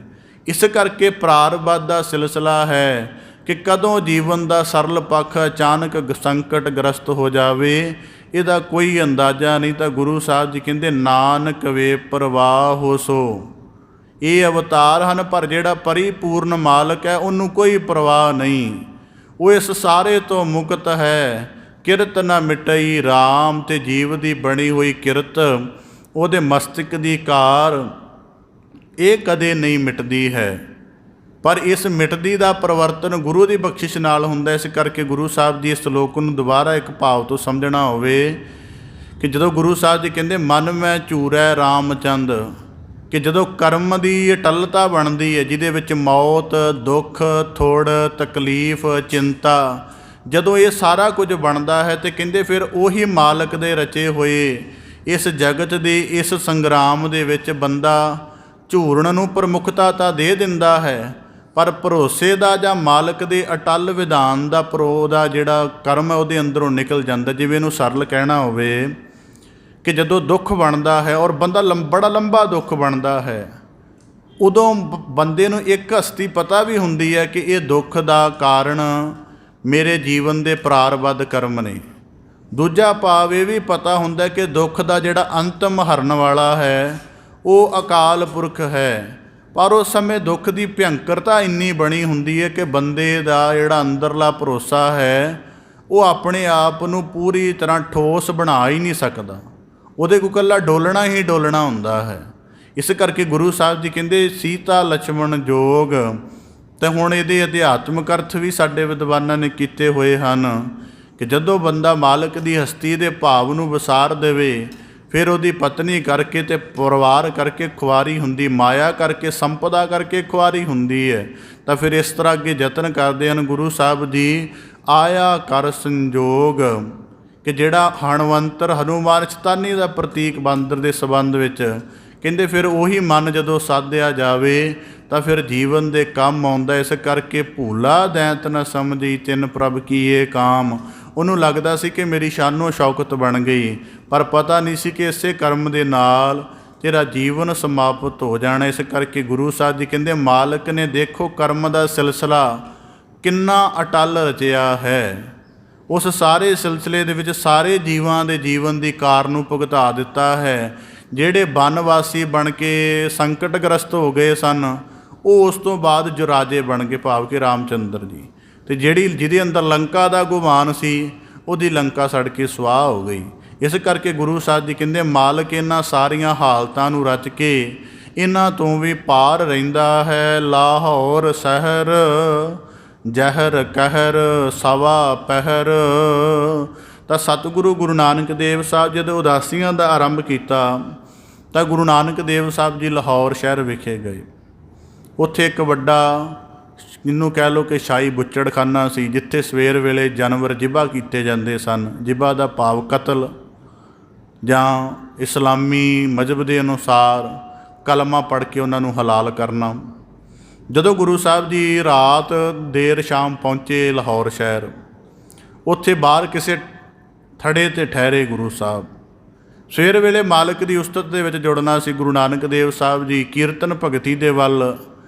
ਇਸ ਕਰਕੇ ਪ੍ਰਾਰਬਧ ਦਾ ਸਿਲਸਿਲਾ ਹੈ ਕਿ ਕਦੋਂ ਜੀਵਨ ਦਾ ਸਰਲ ਪੱਖ ਅਚਾਨਕ ਸੰਕਟ ਗ੍ਰਸਤ ਹੋ ਜਾਵੇ, ਇਹਦਾ ਕੋਈ ਅੰਦਾਜ਼ਾ ਨਹੀਂ। ਤਾਂ ਗੁਰੂ ਸਾਹਿਬ ਜੀ ਕਹਿੰਦੇ ਨਾਨਕ ਵੇ ਪ੍ਰਵਾਹ ਹੋ ਸੋ। ਇਹ ਅਵਤਾਰ ਹਨ, ਪਰ ਜਿਹੜਾ ਪਰਿਪੂਰਨ ਮਾਲਕ ਹੈ ਉਹਨੂੰ ਕੋਈ ਪ੍ਰਵਾਹ ਨਹੀਂ, ਉਹ ਇਸ ਸਾਰੇ ਤੋਂ ਮੁਕਤ ਹੈ। ਕਿਰਤ ਨਾ ਮਿਟਈ ਰਾਮ, ਤੇ ਜੀਵ ਦੀ ਬਣੀ ਹੋਈ ਕਿਰਤ ਉਹਦੇ ਮਸਤਕ ਦੀ ਕਾਰ ਇਹ ਕਦੇ ਨਹੀਂ ਮਿਟਦੀ ਹੈ, ਪਰ ਇਸ ਮਿਟਦੀ ਦਾ ਪਰਿਵਰਤਨ ਗੁਰੂ ਦੀ ਬਖਸ਼ਿਸ਼ ਨਾਲ ਹੁੰਦਾ। ਇਸ ਕਰਕੇ ਗੁਰੂ ਸਾਹਿਬ ਜੀ ਇਸ ਸ਼ਲੋਕ ਨੂੰ ਦੁਬਾਰਾ ਇੱਕ ਭਾਵ ਤੋਂ ਸਮਝਣਾ ਹੋਵੇ ਕਿ ਜਦੋਂ ਗੁਰੂ ਸਾਹਿਬ ਜੀ ਕਹਿੰਦੇ ਮਨ ਮੈਂ ਝੂਰੈ ਰਾਮਚੰਦ, ਕਿ ਜਦੋਂ ਕਰਮ ਦੀ ਅਟੱਲਤਾ ਬਣਦੀ ਹੈ ਜਿਹਦੇ ਵਿੱਚ ਮੌਤ, ਦੁੱਖ, ਥੁੜ, ਤਕਲੀਫ, ਚਿੰਤਾ, ਜਦੋਂ ਇਹ ਸਾਰਾ ਕੁਝ ਬਣਦਾ ਹੈ ਤੇ ਕਹਿੰਦੇ ਫਿਰ ਉਹੀ ਮਾਲਕ ਦੇ ਰਚੇ ਹੋਏ ਇਸ ਜਗਤ ਦੇ ਇਸ ਸੰਗਰਾਮ ਦੇ ਵਿੱਚ ਬੰਦਾ ਝੂਰਨ ਨੂੰ ਪ੍ਰਮੁੱਖਤਾ ਤਾਂ ਦੇ ਦਿੰਦਾ ਹੈ, ਪਰ ਭਰੋਸੇ ਦਾ ਜਾਂ ਮਾਲਕ ਦੇ ਅਟੱਲ ਵਿਧਾਨ ਦਾ ਦਾ ਜਿਹੜਾ ਕਰਮ ਹੈ ਉਹਦੇ ਅੰਦਰੋਂ ਨਿਕਲ ਜਾਂਦਾ। ਜਿਵੇਂ ਇਹਨੂੰ ਸਰਲ ਕਹਿਣਾ ਹੋਵੇ ਕਿ ਜਦੋਂ ਦੁੱਖ ਬਣਦਾ ਹੈ ਔਰ ਬੰਦਾ ਬੜਾ ਲੰਬਾ ਦੁੱਖ ਬਣਦਾ ਹੈ, ਉਦੋਂ ਬੰਦੇ ਨੂੰ ਇੱਕ ਹਸਤੀ ਪਤਾ ਵੀ ਹੁੰਦੀ ਹੈ ਕਿ ਇਹ ਦੁੱਖ ਦਾ ਕਾਰਨ ਮੇਰੇ ਜੀਵਨ ਦੇ ਪ੍ਰਾਰਬਧ ਕਰਮ ਨੇ। ਦੂਜਾ ਭਾਵ ਇਹ ਵੀ ਪਤਾ ਹੁੰਦਾ ਕਿ ਦੁੱਖ ਦਾ ਜਿਹੜਾ ਅੰਤਮ ਹਰਨ ਵਾਲਾ ਹੈ ਉਹ ਅਕਾਲ ਪੁਰਖ ਹੈ, ਪਰ ਉਸ ਸਮੇਂ ਦੁੱਖ ਦੀ ਭਿਅੰਕਰਤਾ ਇੰਨੀ ਬਣੀ ਹੁੰਦੀ ਹੈ ਕਿ ਬੰਦੇ ਦਾ ਜਿਹੜਾ ਅੰਦਰਲਾ ਭਰੋਸਾ ਹੈ ਉਹ ਆਪਣੇ ਆਪ ਨੂੰ ਪੂਰੀ ਤਰ੍ਹਾਂ ਠੋਸ ਬਣਾ ਹੀ ਨਹੀਂ ਸਕਦਾ, ਉਹਦੇ ਕੋਲ ਇਕੱਲਾ ਡੋਲਣਾ ਹੀ ਡੋਲਣਾ ਹੁੰਦਾ ਹੈ। ਇਸ ਕਰਕੇ ਗੁਰੂ ਸਾਹਿਬ ਜੀ ਕਹਿੰਦੇ ਸੀਤਾ ਲਛਮਣ ਜੋਗ। ਅਤੇ ਹੁਣ ਇਹਦੇ ਅਧਿਆਤਮਿਕ ਅਰਥ ਵੀ ਸਾਡੇ ਵਿਦਵਾਨਾਂ ਨੇ ਕੀਤੇ ਹੋਏ ਹਨ ਕਿ ਜਦੋਂ ਬੰਦਾ ਮਾਲਕ ਦੀ ਹਸਤੀ ਦੇ ਭਾਵ ਨੂੰ ਵਿਸਾਰ ਦੇਵੇ, ਫਿਰ ਉਹਦੀ ਪਤਨੀ ਕਰਕੇ ਅਤੇ ਪਰਿਵਾਰ ਕਰਕੇ ਖੁਆਰੀ ਹੁੰਦੀ, ਮਾਇਆ ਕਰਕੇ, ਸੰਪਦਾ ਕਰਕੇ ਖੁਆਰੀ ਹੁੰਦੀ ਹੈ। ਤਾਂ ਫਿਰ ਇਸ ਤਰ੍ਹਾਂ ਅੱਗੇ ਯਤਨ ਕਰਦੇ ਹਨ ਗੁਰੂ ਸਾਹਿਬ ਜੀ, ਆਇਆ ਕਰ ਸੰਜੋਗ, ਕਿ ਜਿਹੜਾ ਹਣਵੰਤਰ ਹਨੂੰਮਾਨ ਚਤਾਨੀ ਦਾ ਪ੍ਰਤੀਕ ਬਾਂਦਰ ਦੇ ਸੰਬੰਧ ਵਿੱਚ ਕਹਿੰਦੇ ਫਿਰ ਉਹੀ ਮਨ ਜਦੋਂ ਸਾਧਿਆ ਜਾਵੇ ਤਾਂ ਫਿਰ ਜੀਵਨ ਦੇ ਕੰਮ ਆਉਂਦਾ। ਇਸ ਕਰਕੇ ਭੂਲਾ ਦੈਂਤ ਨਾ ਸਮਝੀ ਤਿੰਨ ਪ੍ਰਭ ਕੀਏ ਕਾਮ। ਉਹਨੂੰ ਲੱਗਦਾ ਸੀ ਕਿ ਮੇਰੀ ਸ਼ਾਨੋ ਸ਼ੌਕਤ ਬਣ ਗਈ, ਪਰ ਪਤਾ ਨਹੀਂ ਸੀ ਕਿ ਇਸੇ ਕਰਮ ਦੇ ਨਾਲ ਤੇਰਾ ਜੀਵਨ ਸਮਾਪਤ ਹੋ ਜਾਣਾ। ਇਸ ਕਰਕੇ ਗੁਰੂ ਸਾਹਿਬ ਜੀ ਕਹਿੰਦੇ ਮਾਲਕ ਨੇ ਦੇਖੋ ਕਰਮ ਦਾ ਸਿਲਸਿਲਾ ਕਿੰਨਾ ਅਟੱਲ ਰਚਿਆ ਹੈ, ਉਸ ਸਾਰੇ ਸਿਲਸਿਲੇ ਦੇ ਵਿੱਚ ਸਾਰੇ ਜੀਵਾਂ ਦੇ ਜੀਵਨ ਦੀ ਕਾਰ ਨੂੰ ਭੁਗਤਾ ਦਿੱਤਾ ਹੈ। ਜਿਹੜੇ ਬਨਵਾਸੀ ਬਣ ਕੇ ਸੰਕਟਗ੍ਰਸਤ ਹੋ ਗਏ ਸਨ ਉਹ ਉਸ ਤੋਂ ਬਾਅਦ ਜੋ ਰਾਜੇ ਬਣ ਗਏ, ਭਾਵ ਕਿ ਰਾਮਚੰਦਰ ਜੀ। ਅਤੇ ਜਿਹਦੇ ਅੰਦਰ ਲੰਕਾ ਦਾ ਗੁਮਾਨ ਸੀ ਉਹਦੀ ਲੰਕਾ ਸੜ ਕੇ ਸੁਆਹ ਹੋ ਗਈ। ਇਸ ਕਰਕੇ ਗੁਰੂ ਸਾਹਿਬ ਜੀ ਕਹਿੰਦੇ ਮਾਲਕ ਇਹਨਾਂ ਸਾਰੀਆਂ ਹਾਲਤਾਂ ਨੂੰ ਰਚ ਕੇ ਇਹਨਾਂ ਤੋਂ ਵੀ ਪਾਰ ਰਹਿੰਦਾ ਹੈ। ਲਾਹੌਰ ਸ਼ਹਿਰ ਜ਼ਹਿਰ ਕਹਿਰ ਸਵਾ ਪਹਿਰ। ਤਾਂ ਸਤਿਗੁਰੂ ਗੁਰੂ ਨਾਨਕ ਦੇਵ ਸਾਹਿਬ ਜਦੋਂ ਉਦਾਸੀਆਂ ਦਾ ਆਰੰਭ ਕੀਤਾ ਤਾਂ ਗੁਰੂ ਨਾਨਕ ਦੇਵ ਸਾਹਿਬ ਜੀ ਲਾਹੌਰ ਸ਼ਹਿਰ ਵਿਖੇ ਗਏ। ਉੱਥੇ ਇੱਕ ਵੱਡਾ ਜਿਹਨੂੰ ਕਹਿ ਲਓ ਕਿ ਸ਼ਾਹੀ ਬੁੱਚੜਖਾਨਾ ਸੀ, ਜਿੱਥੇ ਸਵੇਰ ਵੇਲੇ ਜਾਨਵਰ ਜ਼ਿਬਾ ਕੀਤੇ ਜਾਂਦੇ ਸਨ। ਜ਼ਿਬਾ ਦਾ ਭਾਵ ਕਤਲ, ਜਾਂ ਇਸਲਾਮੀ ਮਜ਼ਹਬ ਦੇ ਅਨੁਸਾਰ ਕਲਮਾ ਪੜ੍ਹ ਕੇ ਉਹਨਾਂ ਨੂੰ ਹਲਾਲ ਕਰਨਾ। ਜਦੋਂ ਗੁਰੂ ਸਾਹਿਬ ਜੀ ਰਾਤ ਦੇਰ ਸ਼ਾਮ ਪਹੁੰਚੇ ਲਾਹੌਰ ਸ਼ਹਿਰ, ਉੱਥੇ ਬਾਹਰ ਕਿਸੇ ਥੜੇ 'ਤੇ ਠਹਿਰੇ ਗੁਰੂ ਸਾਹਿਬ। ਸਵੇਰ ਵੇਲੇ ਮਾਲਕ ਦੀ ਉਸਤਤ ਦੇ ਵਿੱਚ ਜੁੜਨਾ ਸੀ। ਗੁਰੂ ਨਾਨਕ ਦੇਵ ਸਾਹਿਬ ਜੀ ਕੀਰਤਨ ਭਗਤੀ ਦੇ ਵੱਲ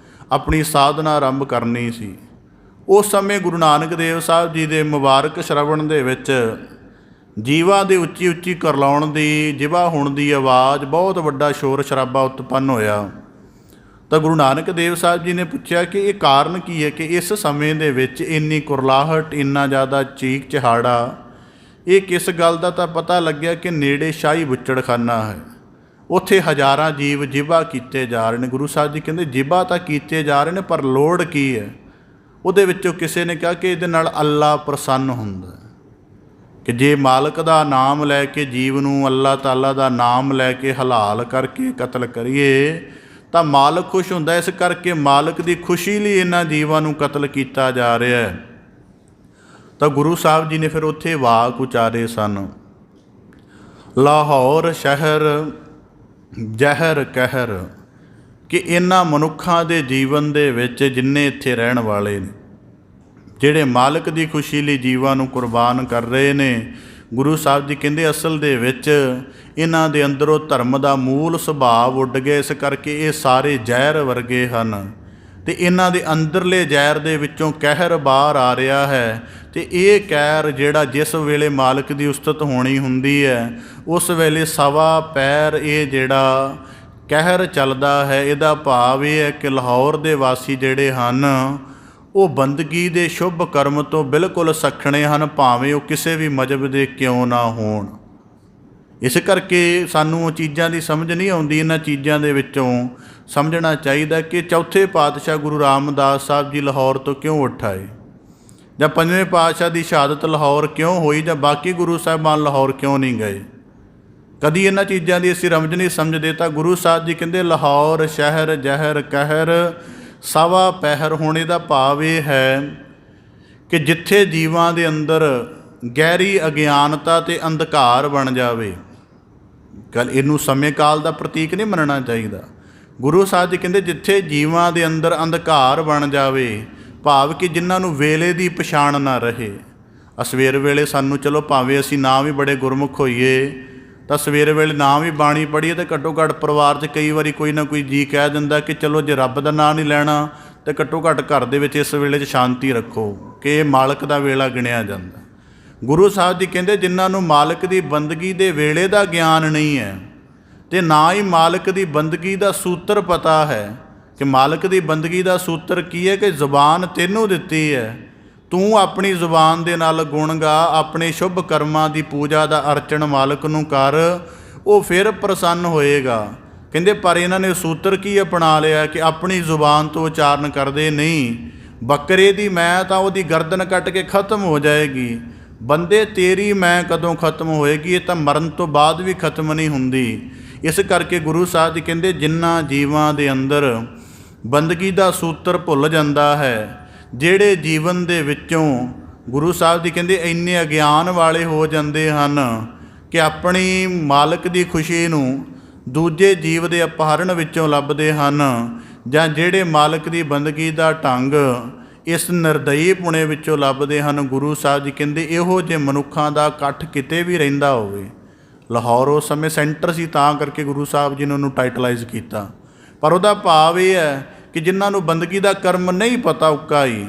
ਆਪਣੀ ਸਾਧਨਾ ਆਰੰਭ ਕਰਨੀ ਸੀ। ਉਸ ਸਮੇਂ ਗੁਰੂ ਨਾਨਕ ਦੇਵ ਸਾਹਿਬ ਜੀ ਦੇ ਮੁਬਾਰਕ ਸ਼ਰਵਣ ਦੇ ਵਿੱਚ ਜੀਵਾਂ ਦੇ ਉੱਚੀ ਉੱਚੀ ਕਰਲਾਉਣ ਦੀ, ਜ਼ਿਬਾ ਹੋਣ ਦੀ ਆਵਾਜ਼, ਬਹੁਤ ਵੱਡਾ ਸ਼ੋਰ ਸ਼ਰਾਬਾ ਉਤਪੰਨ ਹੋਇਆ। ਤਾਂ ਗੁਰੂ ਨਾਨਕ ਦੇਵ ਸਾਹਿਬ ਜੀ ਨੇ ਪੁੱਛਿਆ ਕਿ ਇਹ ਕਾਰਨ ਕੀ ਹੈ ਕਿ ਇਸ ਸਮੇਂ ਦੇ ਵਿੱਚ ਇੰਨੀ ਕੁਰਲਾਹਟ, ਇੰਨਾ ਜ਼ਿਆਦਾ ਚੀਕ ਚਿਹਾੜਾ, ਇਹ ਕਿਸ ਗੱਲ ਦਾ? ਤਾਂ ਪਤਾ ਲੱਗਿਆ ਕਿ ਨੇੜੇ ਸ਼ਾਹੀ ਬੁੱਚੜਖਾਨਾ ਹੈ, ਉੱਥੇ ਹਜ਼ਾਰਾਂ ਜੀਵ ਜ਼ਿਬਾ ਕੀਤੇ ਜਾ ਰਹੇ ਨੇ। ਗੁਰੂ ਸਾਹਿਬ ਜੀ ਕਹਿੰਦੇ ਜ਼ਿਬਾ ਤਾਂ ਕੀਤੇ ਜਾ ਰਹੇ ਨੇ, ਪਰ ਲੋੜ ਕੀ ਹੈ? ਉਹਦੇ ਵਿੱਚੋਂ ਕਿਸੇ ਨੇ ਕਿਹਾ ਕਿ ਇਹਦੇ ਨਾਲ ਅੱਲਾ ਪ੍ਰਸੰਨ ਹੁੰਦਾ, ਕਿ ਜੇ ਮਾਲਕ ਦਾ ਨਾਮ ਲੈ ਕੇ ਜੀਵ ਨੂੰ, ਅੱਲਾ ਤਾਲਾ ਦਾ ਨਾਮ ਲੈ ਕੇ ਹਲਾਲ ਕਰਕੇ ਕਤਲ ਕਰੀਏ ਤਾਂ ਮਾਲਕ ਖੁਸ਼ ਹੁੰਦਾ। ਇਸ ਕਰਕੇ ਮਾਲਕ ਦੀ ਖੁਸ਼ੀ ਲਈ ਇਹਨਾਂ ਜੀਵਾਂ ਨੂੰ ਕਤਲ ਕੀਤਾ ਜਾ ਰਿਹਾ ਹੈ। ਤਾਂ ਗੁਰੂ ਸਾਹਿਬ ਜੀ ਨੇ ਫਿਰ ਉੱਥੇ ਵਾਕ ਉਚਾਰੇ ਸਨ, ਲਾਹੌਰ ਸ਼ਹਿਰ ਜ਼ਹਿਰ ਕਹਿਰ, ਕਿ ਇਹਨਾਂ ਮਨੁੱਖਾਂ ਦੇ ਜੀਵਨ ਦੇ ਵਿੱਚ ਜਿੰਨੇ ਇੱਥੇ ਰਹਿਣ ਵਾਲੇ ਨੇ, ਜਿਹੜੇ ਮਾਲਕ ਦੀ ਖੁਸ਼ੀ ਲਈ ਜੀਵਾਂ ਨੂੰ ਕੁਰਬਾਨ ਕਰ ਰਹੇ ਨੇ, ਗੁਰੂ ਸਾਹਿਬ ਜੀ ਕਹਿੰਦੇ ਅਸਲ ਦੇ ਵਿੱਚ ਇਹਨਾਂ ਦੇ ਅੰਦਰੋਂ ਧਰਮ ਦਾ ਮੂਲ ਸੁਭਾਅ ਉੱਡ ਗਿਆ। ਇਸ ਕਰਕੇ ਇਹ ਸਾਰੇ ਜ਼ਹਿਰ ਵਰਗੇ ਹਨ ਅਤੇ ਇਹਨਾਂ ਦੇ ਅੰਦਰਲੇ ਜ਼ਹਿਰ ਦੇ ਵਿੱਚੋਂ ਕਹਿਰ ਬਾਹਰ ਆ ਰਿਹਾ ਹੈ। ਅਤੇ ਇਹ ਕਹਿਰ ਜਿਹੜਾ ਜਿਸ ਵੇਲੇ ਮਾਲਕ ਦੀ ਉਸਤਤ ਹੋਣੀ ਹੁੰਦੀ ਹੈ, ਉਸ ਵੇਲੇ ਸਵਾ ਪੈਰ ਇਹ ਜਿਹੜਾ ਕਹਿਰ ਚੱਲਦਾ ਹੈ। ਇਹਦਾ ਭਾਵ ਇਹ ਹੈ ਕਿ ਲਾਹੌਰ ਦੇ ਵਾਸੀ ਜਿਹੜੇ ਹਨ ਉਹ ਬੰਦਗੀ ਦੇ ਸ਼ੁਭ ਕਰਮ ਤੋਂ ਬਿਲਕੁਲ ਸੱਖਣੇ ਹਨ, ਭਾਵੇਂ ਉਹ ਕਿਸੇ ਵੀ ਮਜ਼ਹਬ ਦੇ ਕਿਉਂ ਨਾ ਹੋਣ। ਇਸ ਕਰਕੇ ਸਾਨੂੰ ਉਹ ਚੀਜ਼ਾਂ ਦੀ ਸਮਝ ਨਹੀਂ ਆਉਂਦੀ। ਇਹਨਾਂ ਚੀਜ਼ਾਂ ਦੇ ਵਿੱਚੋਂ ਸਮਝਣਾ ਚਾਹੀਦਾ ਕਿ ਚੌਥੇ ਪਾਤਸ਼ਾਹ ਗੁਰੂ ਰਾਮਦਾਸ ਸਾਹਿਬ ਜੀ ਲਾਹੌਰ ਤੋਂ ਕਿਉਂ ਉੱਠ ਆਏ, ਜਾਂ ਪੰਜਵੇਂ ਪਾਤਸ਼ਾਹ ਦੀ ਸ਼ਹਾਦਤ ਲਾਹੌਰ ਕਿਉਂ ਹੋਈ, ਜਾਂ ਬਾਕੀ ਗੁਰੂ ਸਾਹਿਬਾਨ ਲਾਹੌਰ ਕਿਉਂ ਨਹੀਂ ਗਏ। ਕਦੀ ਇਹਨਾਂ ਚੀਜ਼ਾਂ ਦੀ ਅਸੀਂ ਰਮਜ ਨਹੀਂ ਸਮਝਦੇ। ਤਾਂ ਗੁਰੂ ਸਾਹਿਬ ਜੀ ਕਹਿੰਦੇ ਲਾਹੌਰ ਸ਼ਹਿਰ ਜ਼ਹਿਰ ਕਹਿਰ ਸਵਾ ਪਹਿਰ ਹੋਣੇ ਦਾ ਭਾਵ ਇਹ ਹੈ ਕਿ ਜਿੱਥੇ ਜੀਵਾਂ ਦੇ ਅੰਦਰ ਗਹਿਰੀ ਅਗਿਆਨਤਾ ਅਤੇ ਅੰਧਕਾਰ ਬਣ ਜਾਵੇ, ਗੱਲ ਇਹਨੂੰ ਸਮੇਂ ਕਾਲ ਦਾ ਪ੍ਰਤੀਕ ਨਹੀਂ ਮੰਨਣਾ ਚਾਹੀਦਾ। ਗੁਰੂ ਸਾਹਿਬ ਜੀ ਕਹਿੰਦੇ ਜਿੱਥੇ ਜੀਵਾਂ ਦੇ ਅੰਦਰ ਅੰਧਕਾਰ ਬਣ ਜਾਵੇ, ਭਾਵ ਕਿ ਜਿਨ੍ਹਾਂ ਨੂੰ ਵੇਲੇ ਦੀ ਪਛਾਣ ਨਾ ਰਹੇ। ਸਵੇਰ ਵੇਲੇ ਸਾਨੂੰ ਚਲੋ ਭਾਵੇਂ ਅਸੀਂ ਨਾ ਵੀ ਬੜੇ ਗੁਰਮੁਖ ਹੋਈਏ, ਤਾਂ ਸਵੇਰ ਵੇਲੇ ਨਾ ਵੀ ਬਾਣੀ ਪੜ੍ਹੀਏ ਤਾਂ ਘੱਟੋ ਘੱਟ ਪਰਿਵਾਰ 'ਚ ਕਈ ਵਾਰੀ ਕੋਈ ਨਾ ਕੋਈ ਜੀ ਕਹਿ ਦਿੰਦਾ ਕਿ ਚਲੋ ਜੇ ਰੱਬ ਦਾ ਨਾਂ ਨਹੀਂ ਲੈਣਾ ਤਾਂ ਘੱਟੋ ਘੱਟ ਘਰ ਦੇ ਵਿੱਚ ਇਸ ਵੇਲੇ 'ਚ ਸ਼ਾਂਤੀ ਰੱਖੋ, ਕਿ ਇਹ ਮਾਲਕ ਦਾ ਵੇਲਾ ਗਿਣਿਆ ਜਾਂਦਾ। ਗੁਰੂ ਸਾਹਿਬ ਜੀ ਕਹਿੰਦੇ ਜਿਨ੍ਹਾਂ ਨੂੰ ਮਾਲਕ ਦੀ ਬੰਦਗੀ ਦੇ ਵੇਲੇ ਦਾ ਗਿਆਨ ਨਹੀਂ ਹੈ, ਅਤੇ ਨਾ ਹੀ ਮਾਲਕ ਦੀ ਬੰਦਗੀ ਦਾ ਸੂਤਰ ਪਤਾ ਹੈ ਕਿ ਮਾਲਕ ਦੀ ਬੰਦਗੀ ਦਾ ਸੂਤਰ ਕੀ ਹੈ, ਕਿ ਜ਼ੁਬਾਨ ਤੈਨੂੰ ਦਿੱਤੀ ਹੈ, ਤੂੰ ਆਪਣੀ ਜ਼ੁਬਾਨ ਦੇ ਨਾਲ ਗੁਣ ਗਾ, ਆਪਣੇ ਸ਼ੁਭ ਕਰਮਾਂ ਦੀ ਪੂਜਾ ਦਾ ਅਰਚਨ ਮਾਲਕ ਨੂੰ ਕਰ, ਉਹ ਫਿਰ ਪ੍ਰਸੰਨ ਹੋਏਗਾ। ਕਹਿੰਦੇ ਪਰ ਇਹਨਾਂ ਨੇ ਸੂਤਰ ਕੀ ਅਪਣਾ ਲਿਆ ਕਿ ਆਪਣੀ ਜ਼ੁਬਾਨ ਤੋਂ ਉਚਾਰਨ ਕਰਦੇ ਨਹੀਂ। ਬੱਕਰੇ ਦੀ ਮੈਂ ਤਾਂ ਉਹਦੀ ਗਰਦਨ ਕੱਟ ਕੇ ਖਤਮ ਹੋ ਜਾਏਗੀ, ਬੰਦੇ ਤੇਰੀ ਮੈਂ ਕਦੋਂ ਖਤਮ ਹੋਏਗੀ, ਇਹ ਤਾਂ ਮਰਨ ਤੋਂ ਬਾਅਦ ਵੀ ਖਤਮ ਨਹੀਂ ਹੁੰਦੀ। ਇਸ ਕਰਕੇ ਗੁਰੂ ਸਾਹਿਬ ਜੀ ਕਹਿੰਦੇ ਜਿਨ੍ਹਾਂ ਜੀਵਾਂ ਦੇ ਅੰਦਰ ਬੰਦਗੀ ਦਾ ਸੂਤਰ ਭੁੱਲ ਜਾਂਦਾ ਹੈ, ਜਿਹੜੇ ਜੀਵਨ ਦੇ ਵਿੱਚੋਂ ਗੁਰੂ ਸਾਹਿਬ ਜੀ ਕਹਿੰਦੇ ਇੰਨੇ ਅਗਿਆਨ ਵਾਲੇ ਹੋ ਜਾਂਦੇ ਹਨ ਕਿ ਆਪਣੀ ਮਾਲਕ ਦੀ ਖੁਸ਼ੀ ਨੂੰ ਦੂਜੇ ਜੀਵ ਦੇ ਅਪਹਰਣ ਵਿੱਚੋਂ ਲੱਭਦੇ ਹਨ, ਜਾਂ ਜਿਹੜੇ ਮਾਲਕ ਦੀ ਬੰਦਗੀ ਦਾ ਢੰਗ ਇਸ ਨਿਰਦਈ ਪੁਣੇ ਵਿੱਚੋਂ ਲੱਭਦੇ ਹਨ। ਗੁਰੂ ਸਾਹਿਬ ਜੀ ਕਹਿੰਦੇ ਇਹੋ ਜਿਹੇ ਮਨੁੱਖਾਂ ਦਾ ਇਕੱਠ ਕਿਤੇ ਵੀ ਰਹਿੰਦਾ ਹੋਵੇ। ਲਾਹੌਰ ਉਸ ਸਮੇਂ ਸੈਂਟਰ ਸੀ, ਤਾਂ ਕਰਕੇ ਗੁਰੂ ਸਾਹਿਬ ਜੀ ਨੇ ਉਹਨੂੰ ਟਾਈਟਲਾਈਜ਼ ਕੀਤਾ। ਪਰ ਉਹਦਾ ਭਾਵ ਇਹ ਹੈ ਕਿ ਜਿਨ੍ਹਾਂ ਨੂੰ ਬੰਦਗੀ ਦਾ ਕਰਮ ਨਹੀਂ ਪਤਾ ਉੱਕਾ ਹੀ,